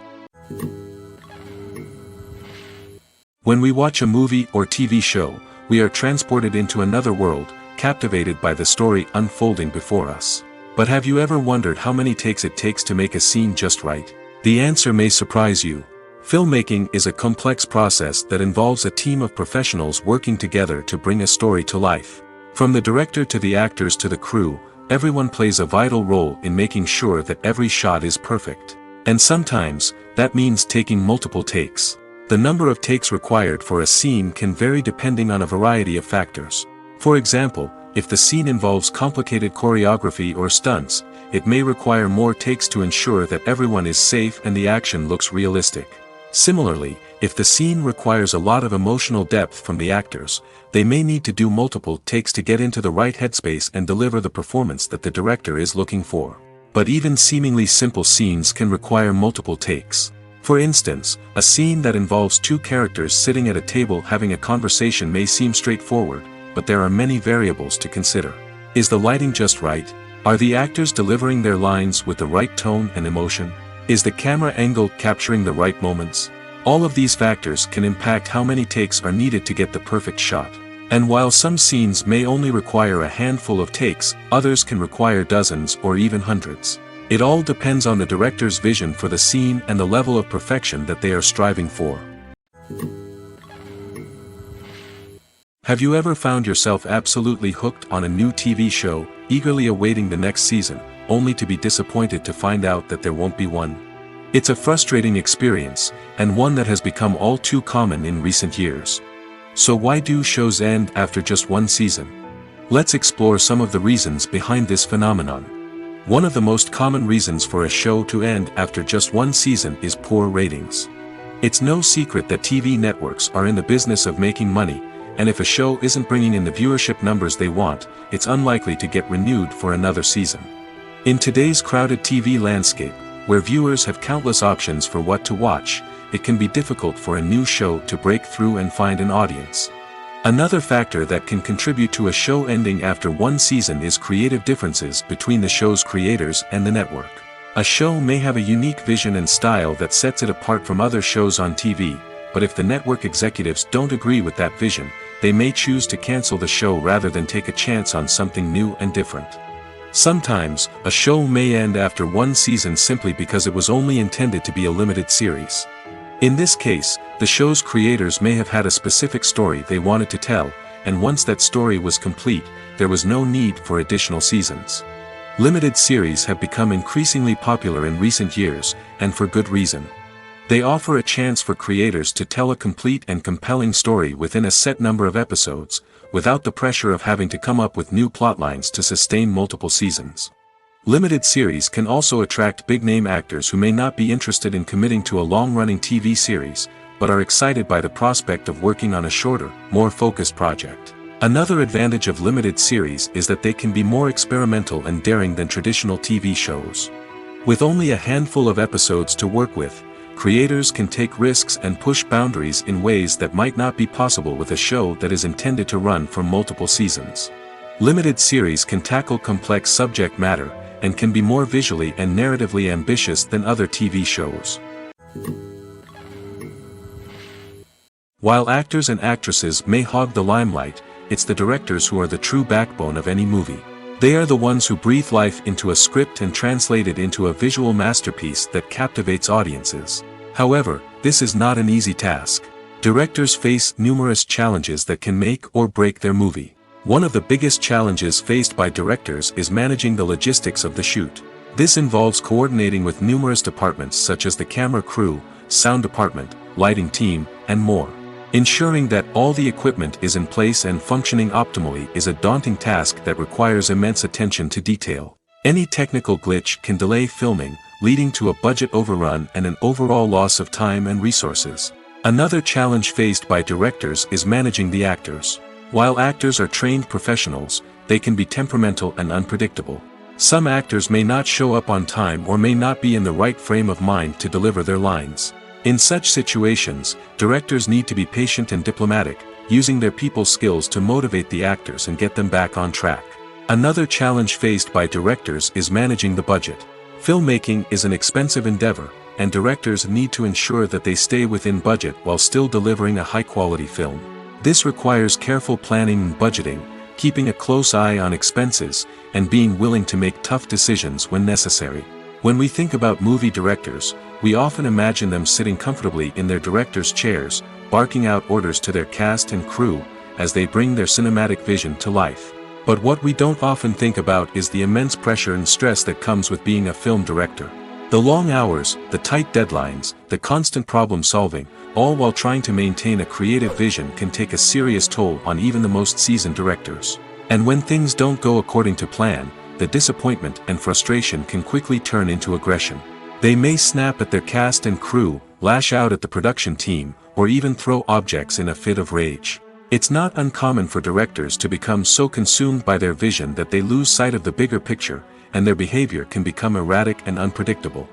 A: When we watch a movie or TV show, we are transported into another world, captivated by the story unfolding before us. But have you ever wondered how many takes it takes to make a scene just right? The answer may surprise you. Filmmaking is a complex process that involves a team of professionals working together to bring a story to life. From the director to the actors to the crew, everyone plays a vital role in making sure that every shot is perfect. And sometimes, that means taking multiple takes. The number of takes required for a scene can vary depending on a variety of factors. For example, if the scene involves complicated choreography or stunts, it may require more takes to ensure that everyone is safe and the action looks realistic. Similarly, if the scene requires a lot of emotional depth from the actors, they may need to do multiple takes to get into the right headspace and deliver the performance that the director is looking for. But even seemingly simple scenes can require multiple takes. For instance, a scene that involves two characters sitting at a table having a conversation may seem straightforward, but there are many variables to consider. Is the lighting just right? Are the actors delivering their lines with the right tone and emotion? Is the camera angle capturing the right moments? All of these factors can impact how many takes are needed to get the perfect shot. And while some scenes may only require a handful of takes, others can require dozens or even hundreds. It all depends on the director's vision for the scene and the level of perfection that they are striving for. Have you ever found yourself absolutely hooked on a new TV show, eagerly awaiting the next season, only to be disappointed to find out that there won't be one? It's a frustrating experience, and one that has become all too common in recent years. So why do shows end after just one season? Let's explore some of the reasons behind this phenomenon. One of the most common reasons for a show to end after just one season is poor ratings. It's no secret that TV networks are in the business of making money, and if a show isn't bringing in the viewership numbers they want, it's unlikely to get renewed for another season. In today's crowded TV landscape, where viewers have countless options for what to watch, it can be difficult for a new show to break through and find an audience. Another factor that can contribute to a show ending after one season is creative differences between the show's creators and the network. A show may have a unique vision and style that sets it apart from other shows on TV, but if the network executives don't agree with that vision, they may choose to cancel the show rather than take a chance on something new and different. Sometimes, a show may end after one season simply because it was only intended to be a limited series. In this case, the show's creators may have had a specific story they wanted to tell, and once that story was complete, there was no need for additional seasons. Limited series have become increasingly popular in recent years, and for good reason. They offer a chance for creators to tell a complete and compelling story within a set number of episodes, without the pressure of having to come up with new plotlines to sustain multiple seasons. Limited series can also attract big-name actors who may not be interested in committing to a long-running TV series, but are excited by the prospect of working on a shorter, more focused project. Another advantage of limited series is that they can be more experimental and daring than traditional TV shows. With only a handful of episodes to work with, creators can take risks and push boundaries in ways that might not be possible with a show that is intended to run for multiple seasons. Limited series can tackle complex subject matter, and can be more visually and narratively ambitious than other TV shows. While actors and actresses may hog the limelight, it's the directors who are the true backbone of any movie. They are the ones who breathe life into a script and translate it into a visual masterpiece that captivates audiences. However, this is not an easy task. Directors face numerous challenges that can make or break their movie. One of the biggest challenges faced by directors is managing the logistics of the shoot. This involves coordinating with numerous departments such as the camera crew, sound department, lighting team, and more. Ensuring that all the equipment is in place and functioning optimally is a daunting task that requires immense attention to detail. Any technical glitch can delay filming, leading to a budget overrun and an overall loss of time and resources. Another challenge faced by directors is managing the actors. While actors are trained professionals, they can be temperamental and unpredictable. Some actors may not show up on time or may not be in the right frame of mind to deliver their lines. In such situations, directors need to be patient and diplomatic, using their people skills to motivate the actors and get them back on track. Another challenge faced by directors is managing the budget. Filmmaking is an expensive endeavor, and directors need to ensure that they stay within budget while still delivering a high-quality film. This requires careful planning and budgeting, keeping a close eye on expenses, and being willing to make tough decisions when necessary. When we think about movie directors, we often imagine them sitting comfortably in their director's chairs, barking out orders to their cast and crew, as they bring their cinematic vision to life. But what we don't often think about is the immense pressure and stress that comes with being a film director. The long hours, the tight deadlines, the constant problem solving, all while trying to maintain a creative vision can take a serious toll on even the most seasoned directors. And when things don't go according to plan, the disappointment and frustration can quickly turn into aggression. They may snap at their cast and crew, lash out at the production team, or even throw objects in a fit of rage. It's not uncommon for directors to become so consumed by their vision that they lose sight of the bigger picture, and their behavior can become erratic and unpredictable.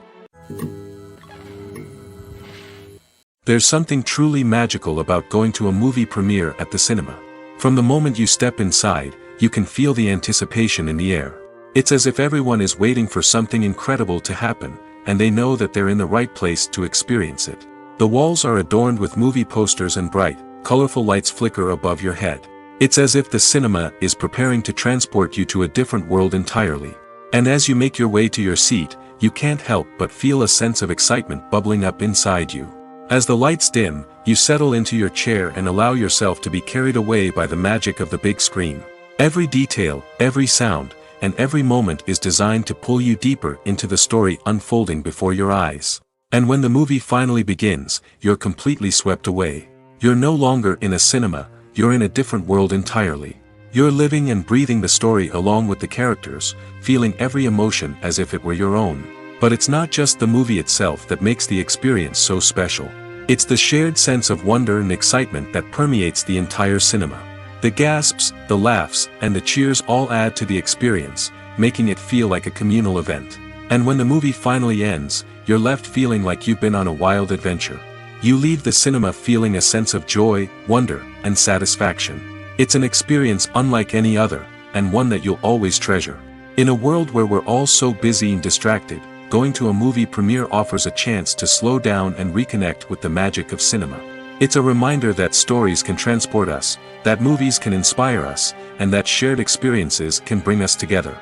A: There's something truly magical about going to a movie premiere at the cinema. From the moment you step inside, you can feel the anticipation in the air. It's as if everyone is waiting for something incredible to happen, and they know that they're in the right place to experience it. The walls are adorned with movie posters and bright, colorful lights flicker above your head. It's as if the cinema is preparing to transport you to a different world entirely. And as you make your way to your seat, you can't help but feel a sense of excitement bubbling up inside you. As the lights dim, you settle into your chair and allow yourself to be carried away by the magic of the big screen. Every detail, every sound, and every moment is designed to pull you deeper into the story unfolding before your eyes. And when the movie finally begins, you're completely swept away. You're no longer in a cinema, you're in a different world entirely. You're living and breathing the story along with the characters, feeling every emotion as if it were your own. But it's not just the movie itself that makes the experience so special. It's the shared sense of wonder and excitement that permeates the entire cinema. The gasps, the laughs, and the cheers all add to the experience, making it feel like a communal event. And when the movie finally ends, you're left feeling like you've been on a wild adventure. You leave the cinema feeling a sense of joy, wonder, and satisfaction. It's an experience unlike any other, and one that you'll always treasure. In a world where we're all so busy and distracted, going to a movie premiere offers a chance to slow down and reconnect with the magic of cinema. It's a reminder that stories can transport us, that movies can inspire us, and that shared experiences can bring us together.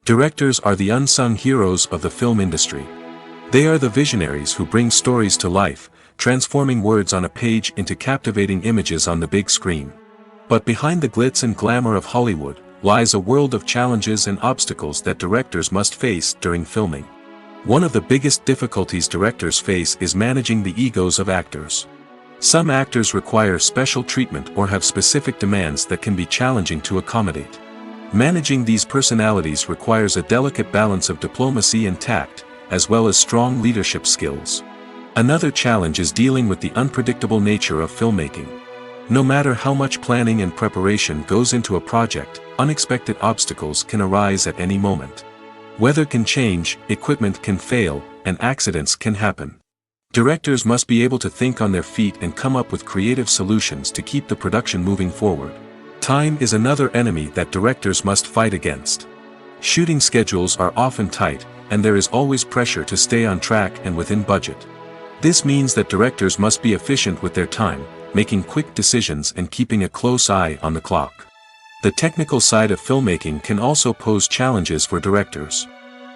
A: Directors are the unsung heroes of the film industry. They are the visionaries who bring stories to life, transforming words on a page into captivating images on the big screen. But behind the glitz and glamour of Hollywood, lies a world of challenges and obstacles that directors must face during filming. One of the biggest difficulties directors face is managing the egos of actors. Some actors require special treatment or have specific demands that can be challenging to accommodate. Managing these personalities requires a delicate balance of diplomacy and tact, as well as strong leadership skills. Another challenge is dealing with the unpredictable nature of filmmaking. No matter how much planning and preparation goes into a project, unexpected obstacles can arise at any moment. Weather can change, equipment can fail, and accidents can happen. Directors must be able to think on their feet and come up with creative solutions to keep the production moving forward. Time is another enemy that directors must fight against. Shooting schedules are often tight, and there is always pressure to stay on track and within budget. This means that directors must be efficient with their time, making quick decisions and keeping a close eye on the clock. The technical side of filmmaking can also pose challenges for directors.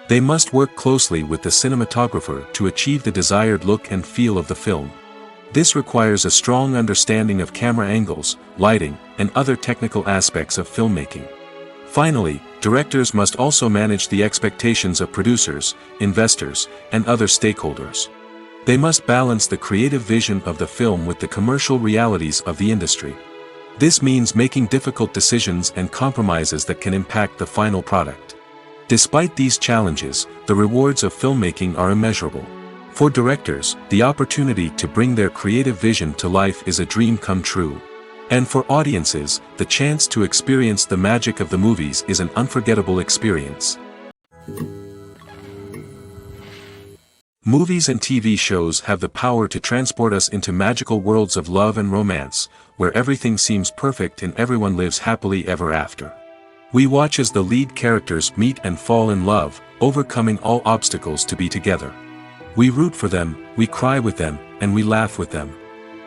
A: They must work closely with the cinematographer to achieve the desired look and feel of the film. This requires a strong understanding of camera angles, lighting, and other technical aspects of filmmaking. Finally, directors must also manage the expectations of producers, investors, and other stakeholders. They must balance the creative vision of the film with the commercial realities of the industry. This means making difficult decisions and compromises that can impact the final product. Despite these challenges, the rewards of filmmaking are immeasurable. For directors, the opportunity to bring their creative vision to life is a dream come true. And for audiences, the chance to experience the magic of the movies is an unforgettable experience. Movies and TV shows have the power to transport us into magical worlds of love and romance, where everything seems perfect and everyone lives happily ever after. We watch as the lead characters meet and fall in love, overcoming all obstacles to be together. We root for them, we cry with them, and we laugh with them.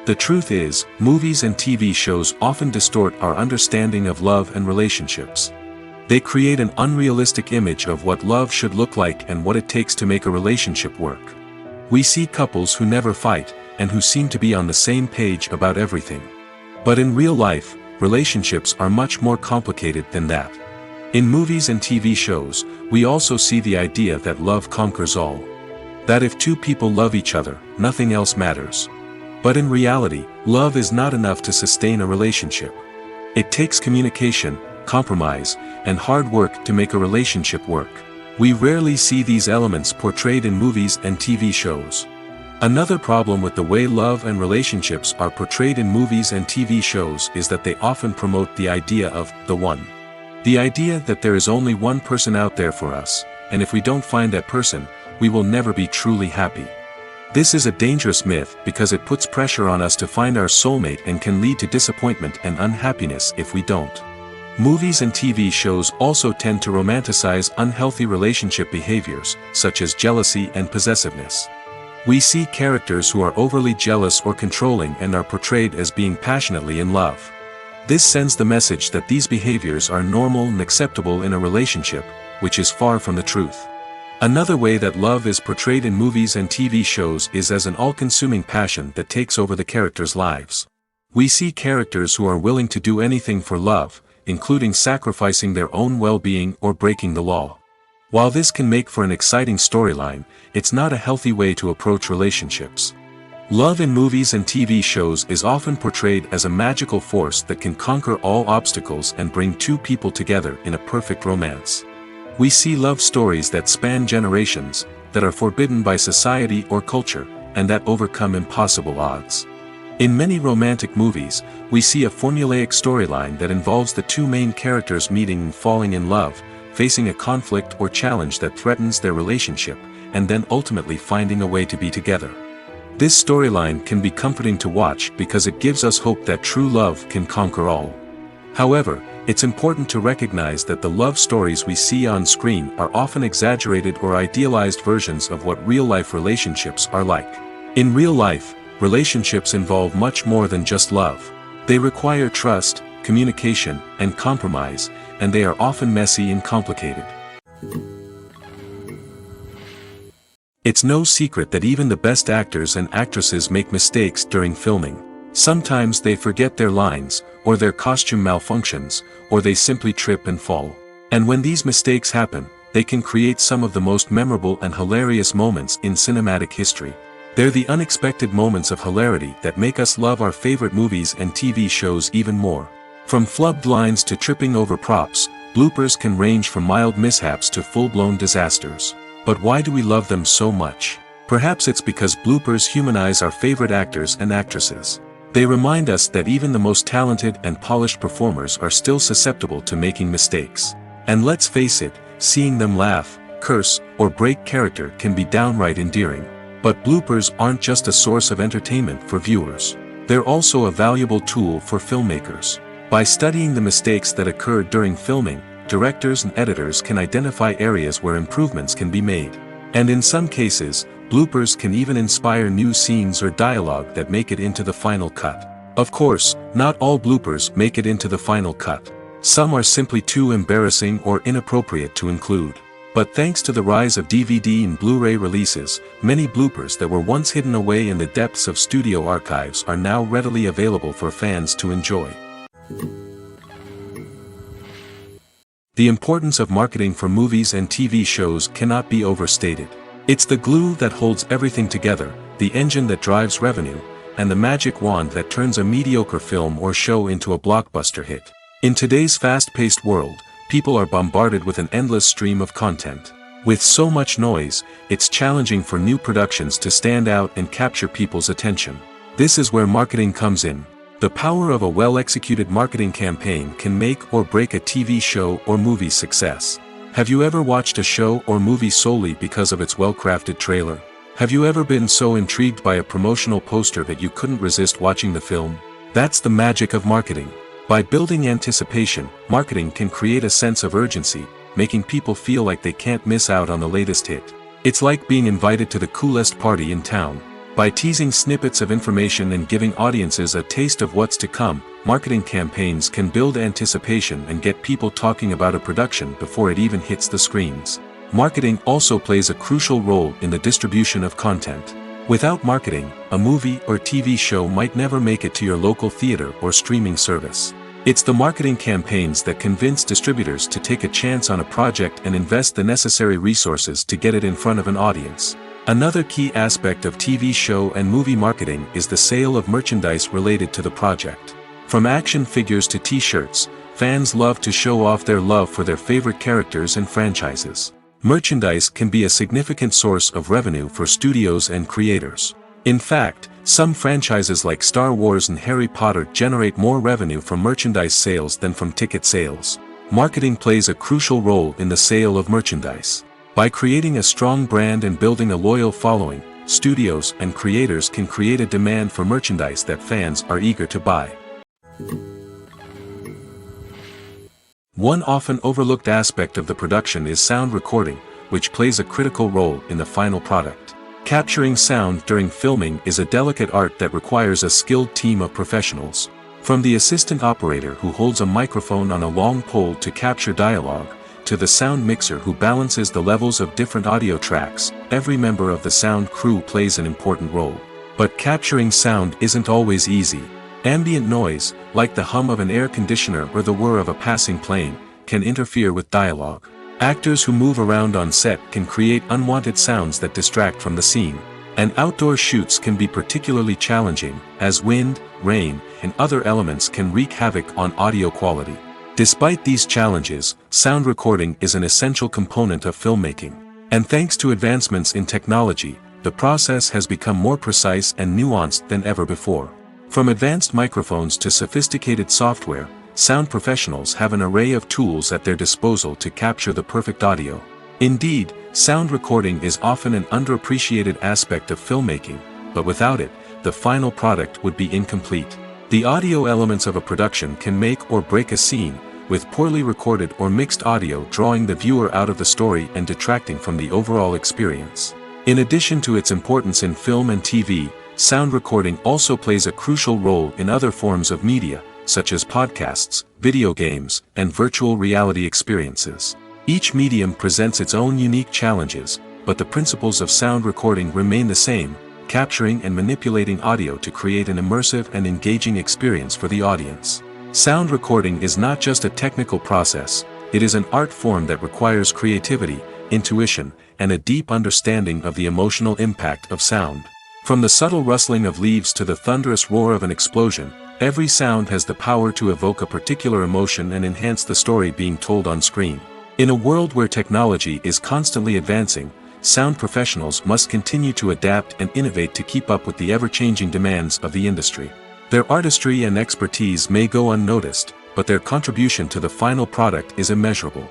A: The truth is, movies and TV shows often distort our understanding of love and relationships. They create an unrealistic image of what love should look like and what it takes to make a relationship work. We see couples who never fight, and who seem to be on the same page about everything. But in real life, relationships are much more complicated than that. In movies and TV shows, we also see the idea that love conquers all. That if two people love each other, nothing else matters. But in reality, love is not enough to sustain a relationship. It takes communication, compromise, and hard work to make a relationship work. We rarely see these elements portrayed in movies and TV shows. Another problem with the way love and relationships are portrayed in movies and TV shows is that they often promote the idea of the one. The idea that there is only one person out there for us, and if we don't find that person, we will never be truly happy. This is a dangerous myth because it puts pressure on us to find our soulmate and can lead to disappointment and unhappiness if we don't. Movies and TV shows also tend to romanticize unhealthy relationship behaviors, such as jealousy and possessiveness. We see characters who are overly jealous or controlling and are portrayed as being passionately in love. This sends the message that these behaviors are normal and acceptable in a relationship, which is far from the truth. Another way that love is portrayed in movies and TV shows is as an all-consuming passion that takes over the characters' lives. We see characters who are willing to do anything for love, including sacrificing their own well-being or breaking the law. While this can make for an exciting storyline, it's not a healthy way to approach relationships. Love in movies and TV shows is often portrayed as a magical force that can conquer all obstacles and bring two people together in a perfect romance. We see love stories that span generations, that are forbidden by society or culture, and that overcome impossible odds. In many romantic movies, we see a formulaic storyline that involves the two main characters meeting and falling in love, facing a conflict or challenge that threatens their relationship, and then ultimately finding a way to be together. This storyline can be comforting to watch because it gives us hope that true love can conquer all. However, it's important to recognize that the love stories we see on screen are often exaggerated or idealized versions of what real-life relationships are like. In real life, relationships involve much more than just love. They require trust, communication, and compromise, and they are often messy and complicated. It's no secret that even the best actors and actresses make mistakes during filming. Sometimes they forget their lines, or their costume malfunctions, or they simply trip and fall. And when these mistakes happen, they can create some of the most memorable and hilarious moments in cinematic history. They're the unexpected moments of hilarity that make us love our favorite movies and TV shows even more. From flubbed lines to tripping over props, bloopers can range from mild mishaps to full-blown disasters. But why do we love them so much? Perhaps it's because bloopers humanize our favorite actors and actresses. They remind us that even the most talented and polished performers are still susceptible to making mistakes. And let's face it, seeing them laugh, curse, or break character can be downright endearing. But bloopers aren't just a source of entertainment for viewers. They're also a valuable tool for filmmakers. By studying the mistakes that occurred during filming, directors and editors can identify areas where improvements can be made. And in some cases, bloopers can even inspire new scenes or dialogue that make it into the final cut. Of course, not all bloopers make it into the final cut. Some are simply too embarrassing or inappropriate to include. But thanks to the rise of DVD and Blu-ray releases, many bloopers that were once hidden away in the depths of studio archives are now readily available for fans to enjoy. The importance of marketing for movies and TV shows cannot be overstated. It's the glue that holds everything together, the engine that drives revenue, and the magic wand that turns a mediocre film or show into a blockbuster hit. In today's fast-paced world, people are bombarded with an endless stream of content. With so much noise, it's challenging for new productions to stand out and capture people's attention. This is where marketing comes in. The power of a well-executed marketing campaign can make or break a TV show or movie's success. Have you ever watched a show or movie solely because of its well-crafted trailer? Have you ever been so intrigued by a promotional poster that you couldn't resist watching the film? That's the magic of marketing. By building anticipation, marketing can create a sense of urgency, making people feel like they can't miss out on the latest hit. It's like being invited to the coolest party in town. By teasing snippets of information and giving audiences a taste of what's to come, marketing campaigns can build anticipation and get people talking about a production before it even hits the screens. Marketing also plays a crucial role in the distribution of content. Without marketing, a movie or TV show might never make it to your local theater or streaming service. It's the marketing campaigns that convince distributors to take a chance on a project and invest the necessary resources to get it in front of an audience. Another key aspect of TV show and movie marketing is the sale of merchandise related to the project. From action figures to t-shirts, fans love to show off their love for their favorite characters and franchises. Merchandise can be a significant source of revenue for studios and creators. In fact, some franchises like Star Wars and Harry Potter generate more revenue from merchandise sales than from ticket sales. Marketing plays a crucial role in the sale of merchandise. By creating a strong brand and building a loyal following, studios and creators can create a demand for merchandise that fans are eager to buy. One often overlooked aspect of the production is sound recording, which plays a critical role in the final product. Capturing sound during filming is a delicate art that requires a skilled team of professionals. From the assistant operator who holds a microphone on a long pole to capture dialogue, to the sound mixer who balances the levels of different audio tracks, every member of the sound crew plays an important role. But capturing sound isn't always easy. Ambient noise, like the hum of an air conditioner or the whir of a passing plane, can interfere with dialogue. Actors who move around on set can create unwanted sounds that distract from the scene. And outdoor shoots can be particularly challenging, as wind, rain, and other elements can wreak havoc on audio quality. Despite these challenges, sound recording is an essential component of filmmaking. And thanks to advancements in technology, the process has become more precise and nuanced than ever before. From advanced microphones to sophisticated software, sound professionals have an array of tools at their disposal to capture the perfect audio. Indeed, sound recording is often an underappreciated aspect of filmmaking, but without it, the final product would be incomplete. The audio elements of a production can make or break a scene, with poorly recorded or mixed audio drawing the viewer out of the story and detracting from the overall experience. In addition to its importance in film and TV, sound recording also plays a crucial role in other forms of media, such as podcasts, video games, and virtual reality experiences. Each medium presents its own unique challenges, but the principles of sound recording remain the same, capturing and manipulating audio to create an immersive and engaging experience for the audience. Sound recording is not just a technical process, it is an art form that requires creativity, intuition, and a deep understanding of the emotional impact of sound. From the subtle rustling of leaves to the thunderous roar of an explosion, every sound has the power to evoke a particular emotion and enhance the story being told on screen. In a world where technology is constantly advancing, sound professionals must continue to adapt and innovate to keep up with the ever-changing demands of the industry. Their artistry and expertise may go unnoticed, but their contribution to the final product is immeasurable.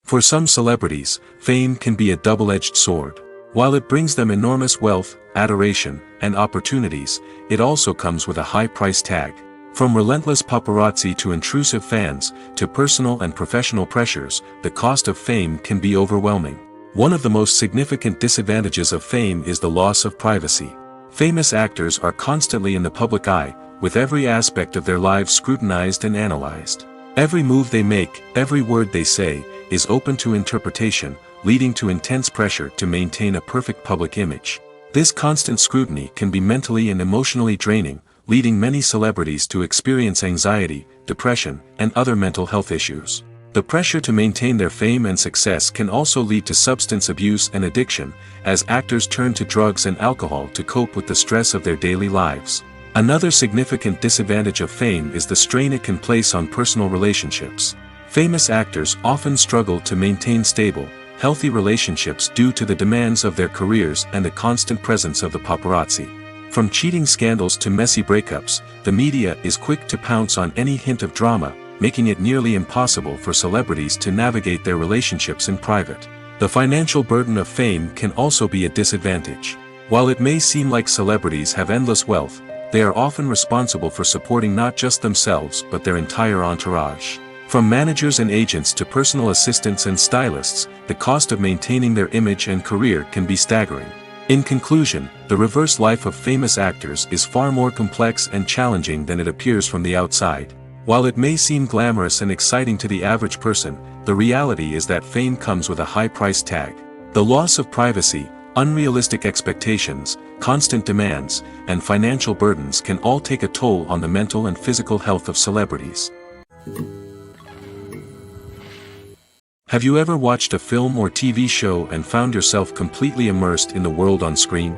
A: For some celebrities, fame can be a double-edged sword. While it brings them enormous wealth, adoration, and opportunities, it also comes with a high price tag. From relentless paparazzi to intrusive fans, to personal and professional pressures, the cost of fame can be overwhelming. One of the most significant disadvantages of fame is the loss of privacy. Famous actors are constantly in the public eye, with every aspect of their lives scrutinized and analyzed. Every move they make, every word they say, is open to interpretation, leading to intense pressure to maintain a perfect public image. This constant scrutiny can be mentally and emotionally draining, leading many celebrities to experience anxiety, depression, and other mental health issues. The pressure to maintain their fame and success can also lead to substance abuse and addiction, as actors turn to drugs and alcohol to cope with the stress of their daily lives. Another significant disadvantage of fame is the strain it can place on personal relationships. Famous actors often struggle to maintain stable, healthy relationships due to the demands of their careers and the constant presence of the paparazzi. From cheating scandals to messy breakups, the media is quick to pounce on any hint of drama, making it nearly impossible for celebrities to navigate their relationships in private. The financial burden of fame can also be a disadvantage. While it may seem like celebrities have endless wealth, they are often responsible for supporting not just themselves but their entire entourage. From managers and agents to personal assistants and stylists, the cost of maintaining their image and career can be staggering. In conclusion, the reverse life of famous actors is far more complex and challenging than it appears from the outside. While it may seem glamorous and exciting to the average person, the reality is that fame comes with a high price tag. The loss of privacy, unrealistic expectations, constant demands, and financial burdens can all take a toll on the mental and physical health of celebrities. Have you ever watched a film or TV show and found yourself completely immersed in the world on screen?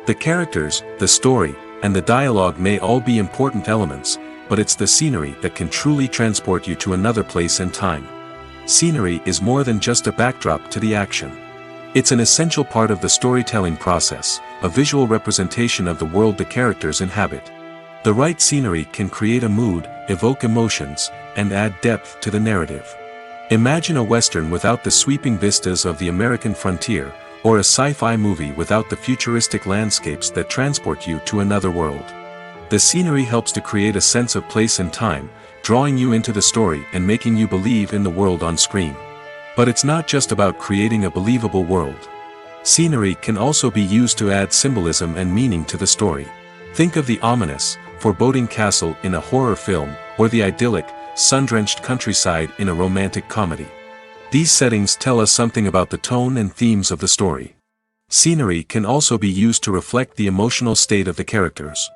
A: The characters, the story, and the dialogue may all be important elements, but it's the scenery that can truly transport you to another place and time. Scenery is more than just a backdrop to the action. It's an essential part of the storytelling process, a visual representation of the world the characters inhabit. The right scenery can create a mood, evoke emotions, and add depth to the narrative. Imagine a Western without the sweeping vistas of the American frontier, or a sci-fi movie without the futuristic landscapes that transport you to another world. The scenery helps to create a sense of place and time, drawing you into the story and making you believe in the world on screen. But it's not just about creating a believable world. Scenery can also be used to add symbolism and meaning to the story. Think of the ominous, foreboding castle in a horror film, or the idyllic, sun-drenched countryside in a romantic comedy. These settings tell us something about the tone and themes of the story. Scenery can also be used to reflect the emotional state of the characters.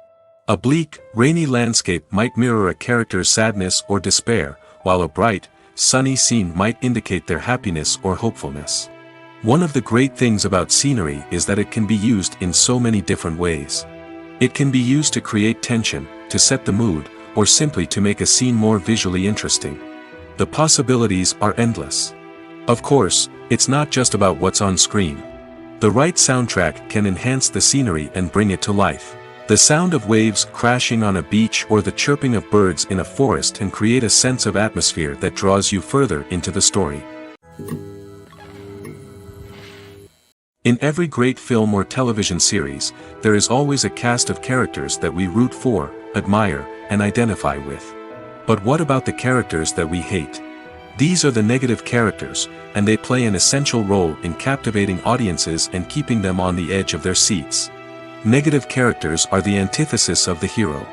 A: A bleak, rainy landscape might mirror a character's sadness or despair, while a bright, sunny scene might indicate their happiness or hopefulness. One of the great things about scenery is that it can be used in so many different ways. It can be used to create tension, to set the mood, or simply to make a scene more visually interesting. The possibilities are endless. Of course, it's not just about what's on screen. The right soundtrack can enhance the scenery and bring it to life. The sound of waves crashing on a beach or the chirping of birds in a forest can create a sense of atmosphere that draws you further into the story. In every great film or television series, there is always a cast of characters that we root for, admire, and identify with. But what about the characters that we hate? These are the negative characters, and they play an essential role in captivating audiences and keeping them on the edge of their seats. Negative characters are the antithesis of the hero.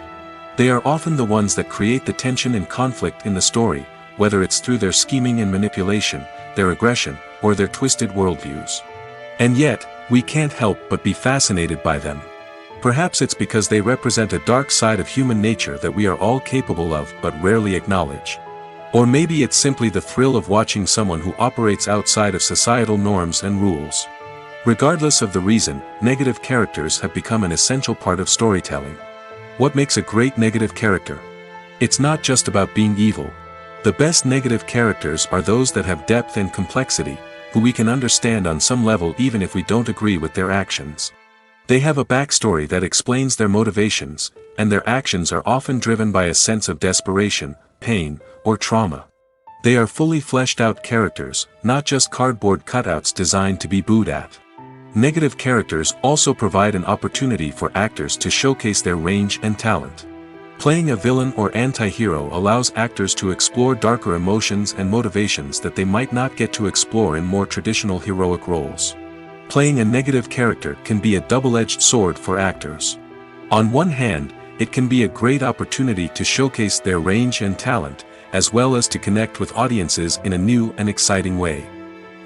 A: They are often the ones that create the tension and conflict in the story, whether it's through their scheming and manipulation, their aggression, or their twisted worldviews. And yet, we can't help but be fascinated by them. Perhaps it's because they represent a dark side of human nature that we are all capable of but rarely acknowledge. Or maybe it's simply the thrill of watching someone who operates outside of societal norms and rules. Regardless of the reason, negative characters have become an essential part of storytelling. What makes a great negative character? It's not just about being evil. The best negative characters are those that have depth and complexity, who we can understand on some level even if we don't agree with their actions. They have a backstory that explains their motivations, and their actions are often driven by a sense of desperation, pain, or trauma. They are fully fleshed out characters, not just cardboard cutouts designed to be booed at. Negative characters also provide an opportunity for actors to showcase their range and talent. Playing a villain or anti-hero allows actors to explore darker emotions and motivations that they might not get to explore in more traditional heroic roles. Playing a negative character can be a double-edged sword for actors. On one hand, it can be a great opportunity to showcase their range and talent, as well as to connect with audiences in a new and exciting way.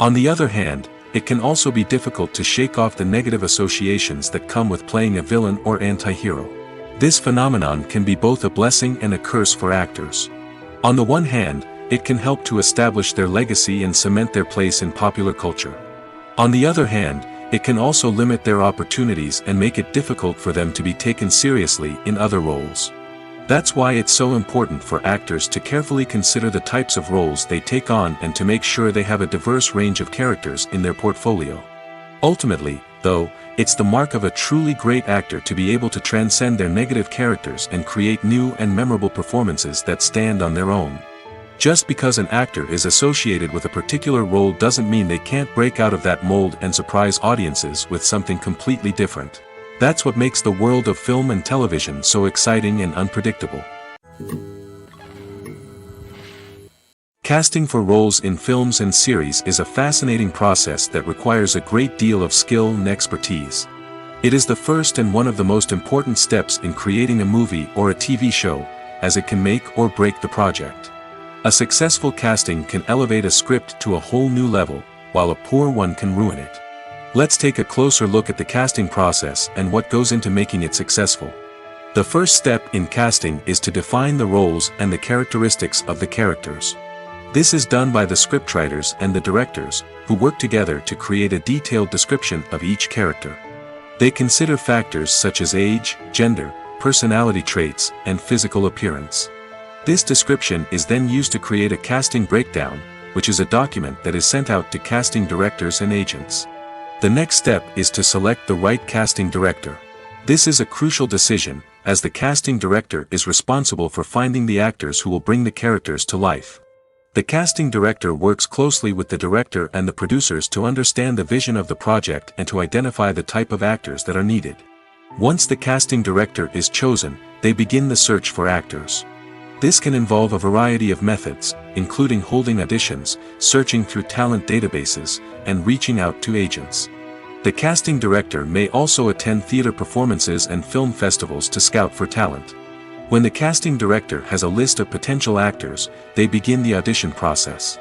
A: On the other hand, it can also be difficult to shake off the negative associations that come with playing a villain or anti-hero. This phenomenon can be both a blessing and a curse for actors. On the one hand, it can help to establish their legacy and cement their place in popular culture. On the other hand, it can also limit their opportunities and make it difficult for them to be taken seriously in other roles. That's why it's so important for actors to carefully consider the types of roles they take on and to make sure they have a diverse range of characters in their portfolio. Ultimately, though, it's the mark of a truly great actor to be able to transcend their negative characters and create new and memorable performances that stand on their own. Just because an actor is associated with a particular role doesn't mean they can't break out of that mold and surprise audiences with something completely different. That's what makes the world of film and television so exciting and unpredictable. Casting for roles in films and series is a fascinating process that requires a great deal of skill and expertise. It is the first and one of the most important steps in creating a movie or a TV show, as it can make or break the project. A successful casting can elevate a script to a whole new level, while a poor one can ruin it. Let's take a closer look at the casting process and what goes into making it successful. The first step in casting is to define the roles and the characteristics of the characters. This is done by the scriptwriters and the directors, who work together to create a detailed description of each character. They consider factors such as age, gender, personality traits, and physical appearance. This description is then used to create a casting breakdown, which is a document that is sent out to casting directors and agents. The next step is to select the right casting director. This is a crucial decision, as the casting director is responsible for finding the actors who will bring the characters to life. The casting director works closely with the director and the producers to understand the vision of the project and to identify the type of actors that are needed. Once the casting director is chosen, they begin the search for actors. This can involve a variety of methods, including holding auditions, searching through talent databases, and reaching out to agents. The casting director may also attend theater performances and film festivals to scout for talent. When the casting director has a list of potential actors, they begin the audition process.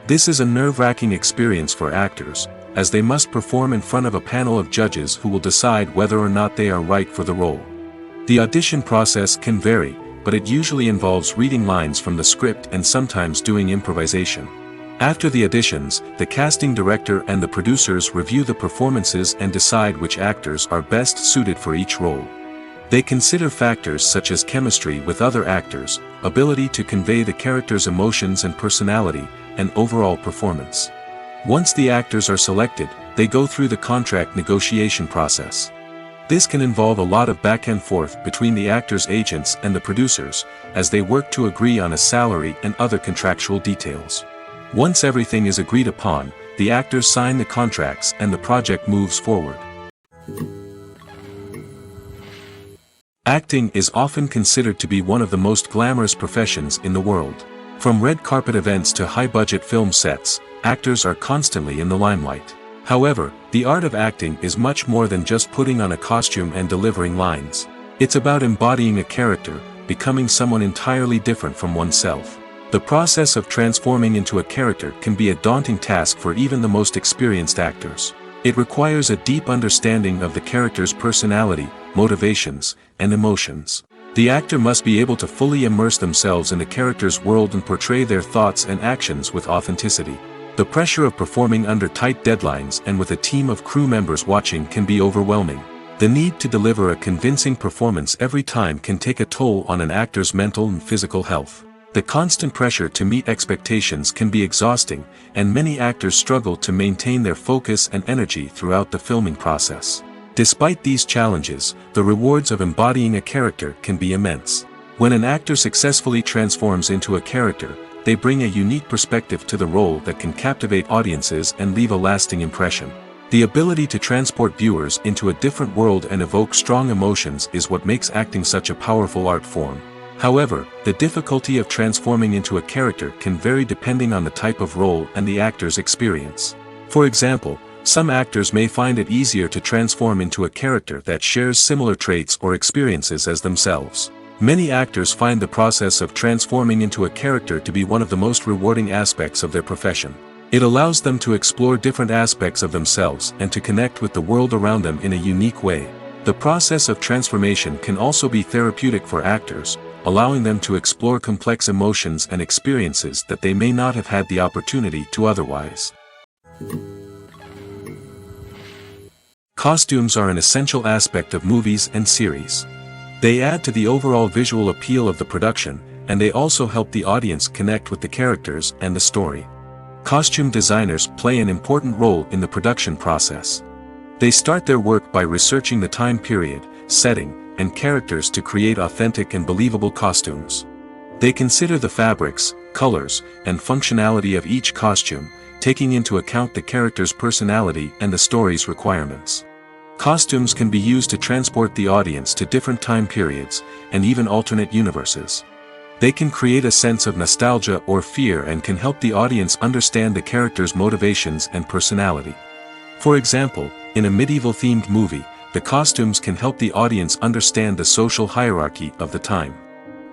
A: This is a nerve-wracking experience for actors, as they must perform in front of a panel of judges who will decide whether or not they are right for the role. The audition process can vary, but it usually involves reading lines from the script and sometimes doing improvisation. After the auditions, the casting director and the producers review the performances and decide which actors are best suited for each role. They consider factors such as chemistry with other actors, ability to convey the character's emotions and personality, and overall performance. Once the actors are selected, they go through the contract negotiation process. This can involve a lot of back and forth between the actors' agents and the producers, as they work to agree on a salary and other contractual details. Once everything is agreed upon, the actors sign the contracts and the project moves forward. Acting is often considered to be one of the most glamorous professions in the world. From red carpet events to high-budget film sets, actors are constantly in the limelight. However, the art of acting is much more than just putting on a costume and delivering lines. It's about embodying a character, becoming someone entirely different from oneself. The process of transforming into a character can be a daunting task for even the most experienced actors. It requires a deep understanding of the character's personality, motivations, and emotions. The actor must be able to fully immerse themselves in the character's world and portray their thoughts and actions with authenticity. The pressure of performing under tight deadlines and with a team of crew members watching can be overwhelming. The need to deliver a convincing performance every time can take a toll on an actor's mental and physical health. The constant pressure to meet expectations can be exhausting, and many actors struggle to maintain their focus and energy throughout the filming process. Despite these challenges, the rewards of embodying a character can be immense. When an actor successfully transforms into a character, they bring a unique perspective to the role that can captivate audiences and leave a lasting impression. The ability to transport viewers into a different world and evoke strong emotions is what makes acting such a powerful art form. However, the difficulty of transforming into a character can vary depending on the type of role and the actor's experience. For example, some actors may find it easier to transform into a character that shares similar traits or experiences as themselves. Many actors find the process of transforming into a character to be one of the most rewarding aspects of their profession. It allows them to explore different aspects of themselves and to connect with the world around them in a unique way. The process of transformation can also be therapeutic for actors, allowing them to explore complex emotions and experiences that they may not have had the opportunity to otherwise. Costumes are an essential aspect of movies and series. They add to the overall visual appeal of the production, and they also help the audience connect with the characters and the story. Costume designers play an important role in the production process. They start their work by researching the time period, setting, and characters to create authentic and believable costumes. They consider the fabrics, colors, and functionality of each costume, taking into account the character's personality and the story's requirements. Costumes can be used to transport the audience to different time periods, and even alternate universes. They can create a sense of nostalgia or fear and can help the audience understand the character's motivations and personality. For example, in a medieval-themed movie, the costumes can help the audience understand the social hierarchy of the time.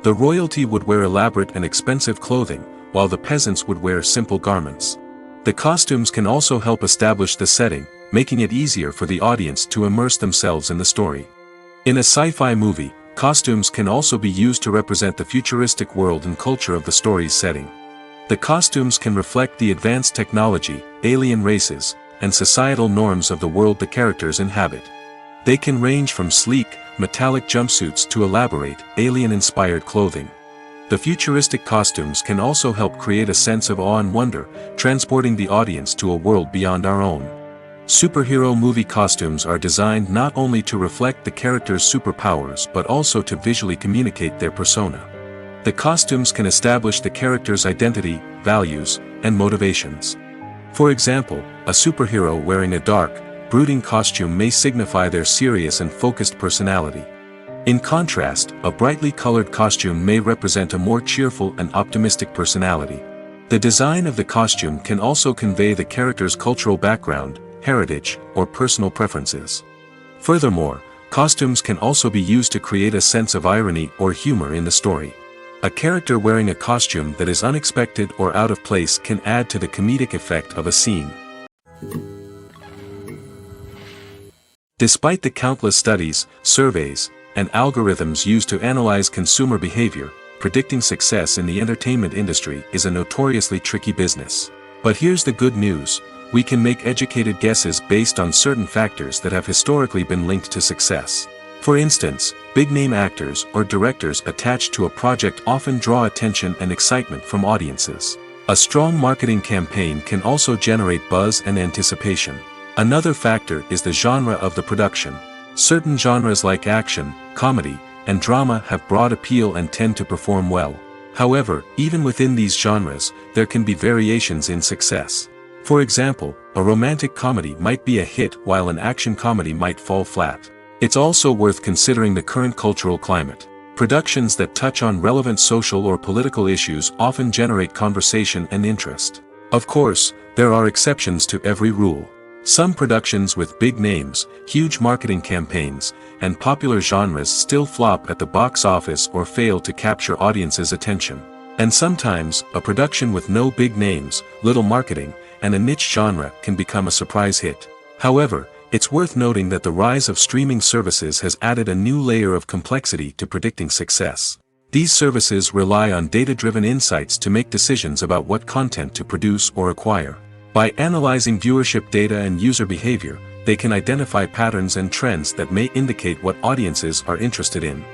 A: The royalty would wear elaborate and expensive clothing, while the peasants would wear simple garments. The costumes can also help establish the setting, making it easier for the audience to immerse themselves in the story. In a sci-fi movie, costumes can also be used to represent the futuristic world and culture of the story's setting. The costumes can reflect the advanced technology, alien races, and societal norms of the world the characters inhabit. They can range from sleek, metallic jumpsuits to elaborate, alien-inspired clothing. The futuristic costumes can also help create a sense of awe and wonder, transporting the audience to a world beyond our own. Superhero movie costumes are designed not only to reflect the character's superpowers but also to visually communicate their persona. The costumes can establish the character's identity, values, and motivations. For example, a superhero wearing a dark, brooding costume may signify their serious and focused personality. In contrast, a brightly colored costume may represent a more cheerful and optimistic personality. The design of the costume can also convey the character's cultural background, heritage, or personal preferences. Furthermore, costumes can also be used to create a sense of irony or humor in the story. A character wearing a costume that is unexpected or out of place can add to the comedic effect of a scene. Despite the countless studies, surveys, and algorithms used to analyze consumer behavior, predicting success in the entertainment industry is a notoriously tricky business. But here's the good news: we can make educated guesses based on certain factors that have historically been linked to success. For instance, big-name actors or directors attached to a project often draw attention and excitement from audiences. A strong marketing campaign can also generate buzz and anticipation. Another factor is the genre of the production. Certain genres like action, comedy, and drama have broad appeal and tend to perform well. However, even within these genres, there can be variations in success. For example, a romantic comedy might be a hit while an action comedy might fall flat. It's also worth considering the current cultural climate. Productions that touch on relevant social or political issues often generate conversation and interest. Of course, there are exceptions to every rule. Some productions with big names, huge marketing campaigns, and popular genres still flop at the box office or fail to capture audiences' attention. And sometimes, a production with no big names, little marketing, and a niche genre can become a surprise hit. However, it's worth noting that the rise of streaming services has added a new layer of complexity to predicting success. These services rely on data-driven insights to make decisions about what content to produce or acquire. By analyzing viewership data and user behavior, they can identify patterns and trends that may indicate what audiences are interested in.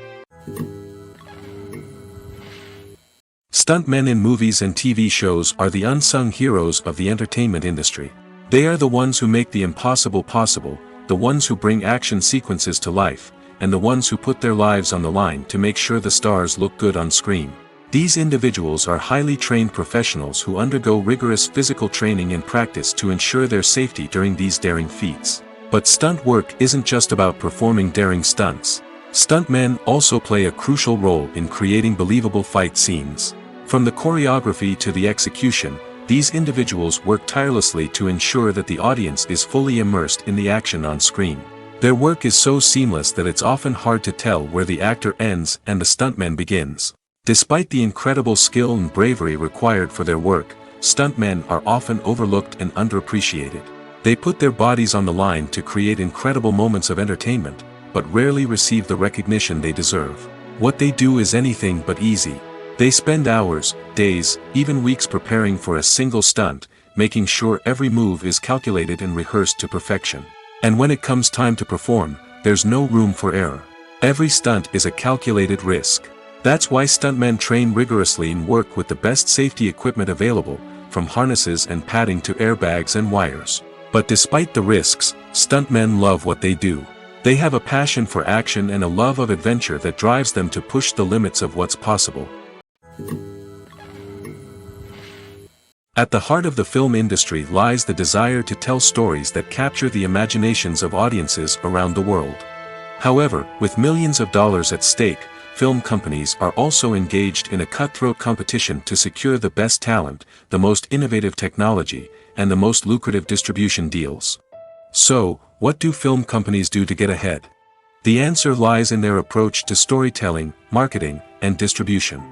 A: Stuntmen in movies and TV shows are the unsung heroes of the entertainment industry. They are the ones who make the impossible possible, the ones who bring action sequences to life, and the ones who put their lives on the line to make sure the stars look good on screen. These individuals are highly trained professionals who undergo rigorous physical training and practice to ensure their safety during these daring feats. But stunt work isn't just about performing daring stunts. Stuntmen also play a crucial role in creating believable fight scenes. From the choreography to the execution, these individuals work tirelessly to ensure that the audience is fully immersed in the action on screen. Their work is so seamless that it's often hard to tell where the actor ends and the stuntman begins. Despite the incredible skill and bravery required for their work, stuntmen are often overlooked and underappreciated. They put their bodies on the line to create incredible moments of entertainment, but rarely receive the recognition they deserve. What they do is anything but easy. They spend hours, days, even weeks preparing for a single stunt, making sure every move is calculated and rehearsed to perfection. And when it comes time to perform, there's no room for error. Every stunt is a calculated risk. That's why stuntmen train rigorously and work with the best safety equipment available, from harnesses and padding to airbags and wires. But despite the risks, stuntmen love what they do. They have a passion for action and a love of adventure that drives them to push the limits of what's possible. At the heart of the film industry lies the desire to tell stories that capture the imaginations of audiences around the world. However, with millions of dollars at stake, film companies are also engaged in a cutthroat competition to secure the best talent, the most innovative technology, and the most lucrative distribution deals. So, what do film companies do to get ahead? The answer lies in their approach to storytelling, marketing, and distribution.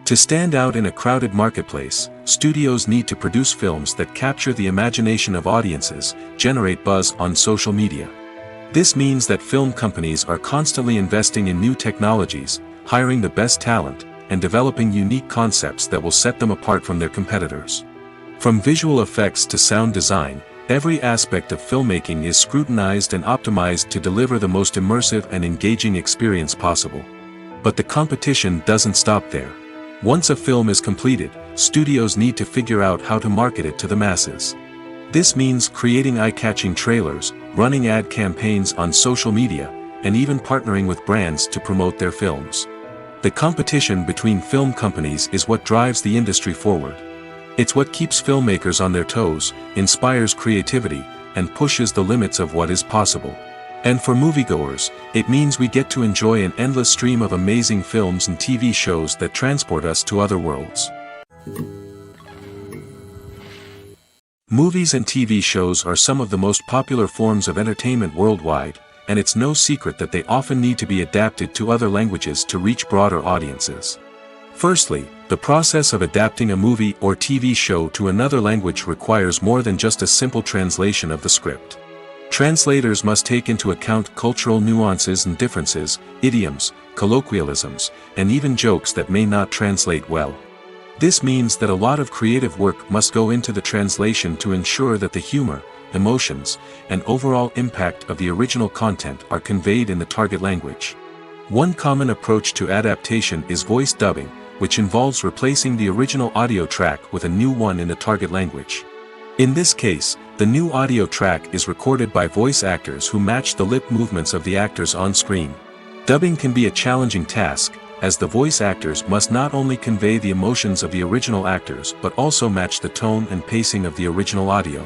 A: To stand out in a crowded marketplace, studios need to produce films that capture the imagination of audiences, generate buzz on social media. This means that film companies are constantly investing in new technologies, hiring the best talent, and developing unique concepts that will set them apart from their competitors. From visual effects to sound design, every aspect of filmmaking is scrutinized and optimized to deliver the most immersive and engaging experience possible. But the competition doesn't stop there. Once a film is completed, studios need to figure out how to market it to the masses. This means creating eye-catching trailers, running ad campaigns on social media, and even partnering with brands to promote their films. The competition between film companies is what drives the industry forward. It's what keeps filmmakers on their toes, inspires creativity, and pushes the limits of what is possible. And for moviegoers, it means we get to enjoy an endless stream of amazing films and TV shows that transport us to other worlds. Movies and TV shows are some of the most popular forms of entertainment worldwide, and it's no secret that they often need to be adapted to other languages to reach broader audiences. Firstly, the process of adapting a movie or TV show to another language requires more than just a simple translation of the script. Translators must take into account cultural nuances and differences, idioms, colloquialisms, and even jokes that may not translate well. This means that a lot of creative work must go into the translation to ensure that the humor, emotions, and overall impact of the original content are conveyed in the target language. One common approach to adaptation is voice dubbing, which involves replacing the original audio track with a new one in the target language. In this case, the new audio track is recorded by voice actors who match the lip movements of the actors on screen. Dubbing can be a challenging task, as the voice actors must not only convey the emotions of the original actors but also match the tone and pacing of the original audio.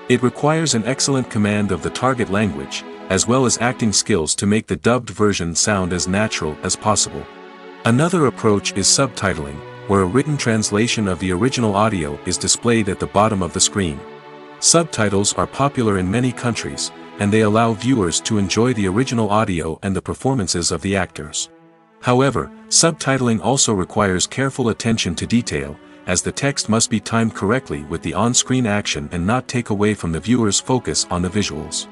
A: It requires an excellent command of the target language, as well as acting skills to make the dubbed version sound as natural as possible. Another approach is subtitling, where a written translation of the original audio is displayed at the bottom of the screen. Subtitles are popular in many countries, and they allow viewers to enjoy the original audio and the performances of the actors. However, subtitling also requires careful attention to detail, as the text must be timed correctly with the on-screen action and not take away from the viewer's focus on the visuals.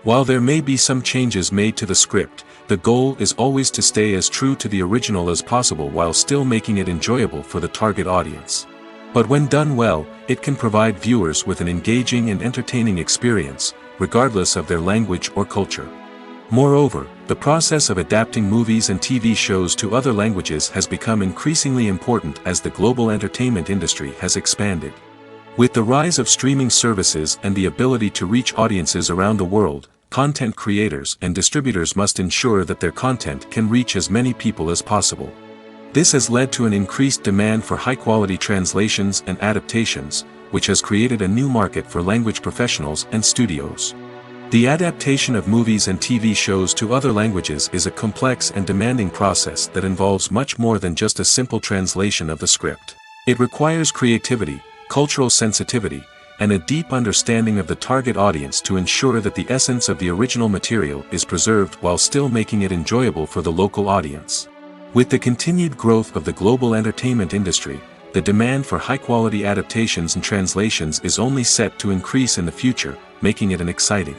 A: While there may be some changes made to the script, the goal is always to stay as true to the original as possible while still making it enjoyable for the target audience. But when done well, it can provide viewers with an engaging and entertaining experience, regardless of their language or culture. Moreover, the process of adapting movies and TV shows to other languages has become increasingly important as the global entertainment industry has expanded. With the rise of streaming services and the ability to reach audiences around the world, content creators and distributors must ensure that their content can reach as many people as possible. This has led to an increased demand for high-quality translations and adaptations, which has created a new market for language professionals and studios. The adaptation of movies and TV shows to other languages is a complex and demanding process that involves much more than just a simple translation of the script. It requires creativity, cultural sensitivity, and a deep understanding of the target audience to ensure that the essence of the original material is preserved while still making it enjoyable for the local audience. With the continued growth of the global entertainment industry, the demand for high-quality adaptations and translations is only set to increase in the future, making it an exciting.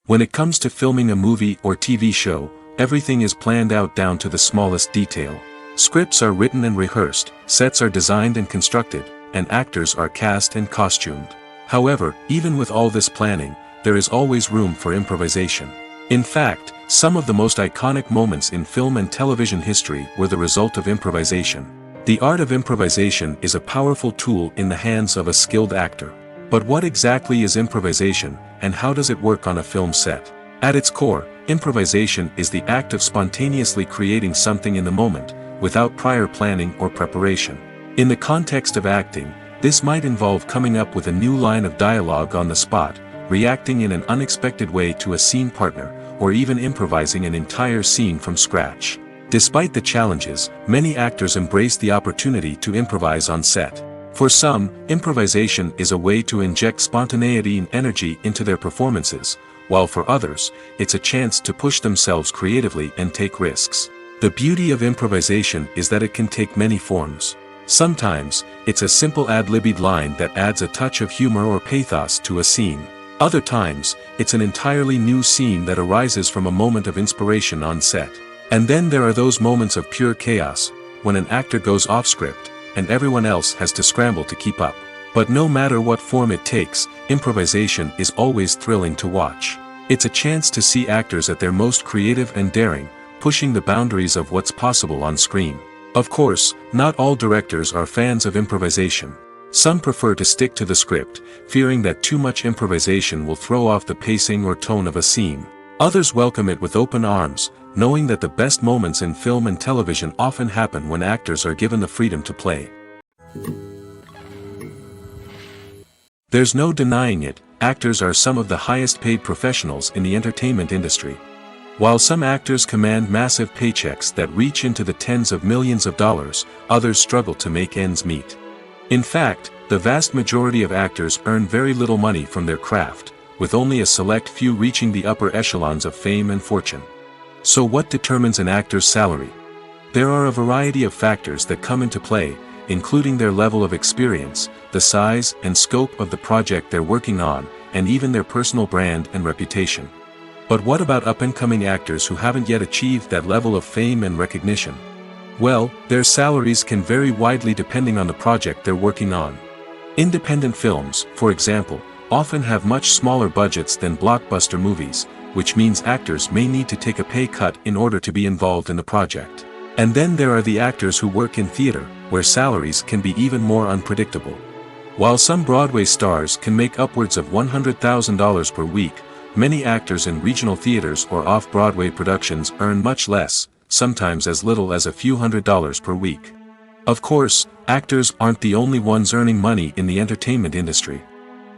A: When it comes to filming a movie or TV show, everything is planned out down to the smallest detail. Scripts are written and rehearsed, sets are designed and constructed, and actors are cast and costumed. However, even with all this planning, there is always room for improvisation. In fact, some of the most iconic moments in film and television history were the result of improvisation. The art of improvisation is a powerful tool in the hands of a skilled actor. But what exactly is improvisation, and how does it work on a film set? At its core, improvisation is the act of spontaneously creating something in the moment, without prior planning or preparation. In the context of acting, this might involve coming up with a new line of dialogue on the spot, reacting in an unexpected way to a scene partner, or even improvising an entire scene from scratch. Despite the challenges, many actors embrace the opportunity to improvise on set. For some, improvisation is a way to inject spontaneity and energy into their performances, while for others, it's a chance to push themselves creatively and take risks. The beauty of improvisation is that it can take many forms. Sometimes, it's a simple ad-libbed line that adds a touch of humor or pathos to a scene. Other times, it's an entirely new scene that arises from a moment of inspiration on set. And then there are those moments of pure chaos, when an actor goes off script, and everyone else has to scramble to keep up. But no matter what form it takes, improvisation is always thrilling to watch. It's a chance to see actors at their most creative and daring, pushing the boundaries of what's possible on screen. Of course, not all directors are fans of improvisation. Some prefer to stick to the script, fearing that too much improvisation will throw off the pacing or tone of a scene. Others welcome it with open arms, knowing that the best moments in film and television often happen when actors are given the freedom to play. There's no denying it, actors are some of the highest paid professionals in the entertainment industry. While some actors command massive paychecks that reach into the tens of millions of dollars, others struggle to make ends meet. In fact, the vast majority of actors earn very little money from their craft, with only a select few reaching the upper echelons of fame and fortune. So what determines an actor's salary? There are a variety of factors that come into play, including their level of experience, the size and scope of the project they're working on, and even their personal brand and reputation. But what about up-and-coming actors who haven't yet achieved that level of fame and recognition? Well, their salaries can vary widely depending on the project they're working on. Independent films, for example, often have much smaller budgets than blockbuster movies, which means actors may need to take a pay cut in order to be involved in the project. And then there are the actors who work in theater, where salaries can be even more unpredictable. While some Broadway stars can make upwards of $100,000 per week, many actors in regional theaters or off-Broadway productions earn much less, sometimes as little as a few $100s per week. Of course, actors aren't the only ones earning money in the entertainment industry.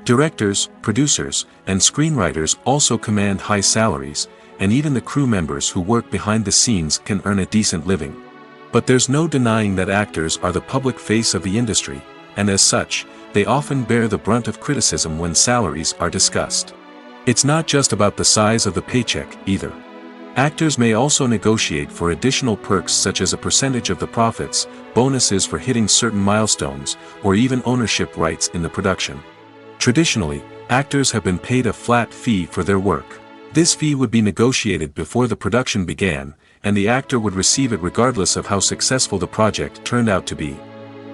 A: Directors, producers, and screenwriters also command high salaries, and even the crew members who work behind the scenes can earn a decent living. But there's no denying that actors are the public face of the industry, and as such, they often bear the brunt of criticism when salaries are discussed. It's not just about the size of the paycheck, either. Actors may also negotiate for additional perks such as a percentage of the profits, bonuses for hitting certain milestones, or even ownership rights in the production. Traditionally, actors have been paid a flat fee for their work. This fee would be negotiated before the production began, and the actor would receive it regardless of how successful the project turned out to be.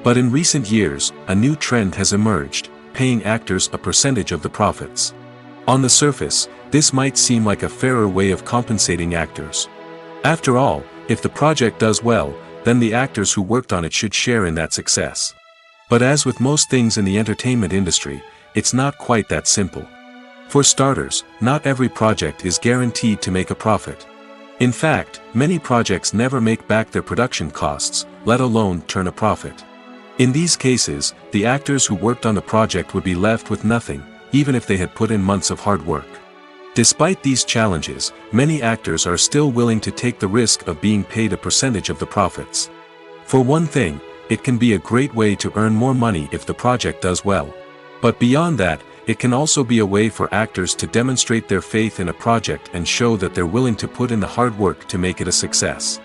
A: But in recent years, a new trend has emerged, paying actors a percentage of the profits. On the surface, this might seem like a fairer way of compensating actors. After all, if the project does well, then the actors who worked on it should share in that success. But as with most things in the entertainment industry, it's not quite that simple. For starters, not every project is guaranteed to make a profit. In fact, many projects never make back their production costs, let alone turn a profit. In these cases, the actors who worked on the project would be left with nothing, even if they had put in months of hard work. Despite these challenges, many actors are still willing to take the risk of being paid a percentage of the profits. For one thing, it can be a great way to earn more money if the project does well. But beyond that, it can also be a way for actors to demonstrate their faith in a project and show that they're willing to put in the hard work to make it a success.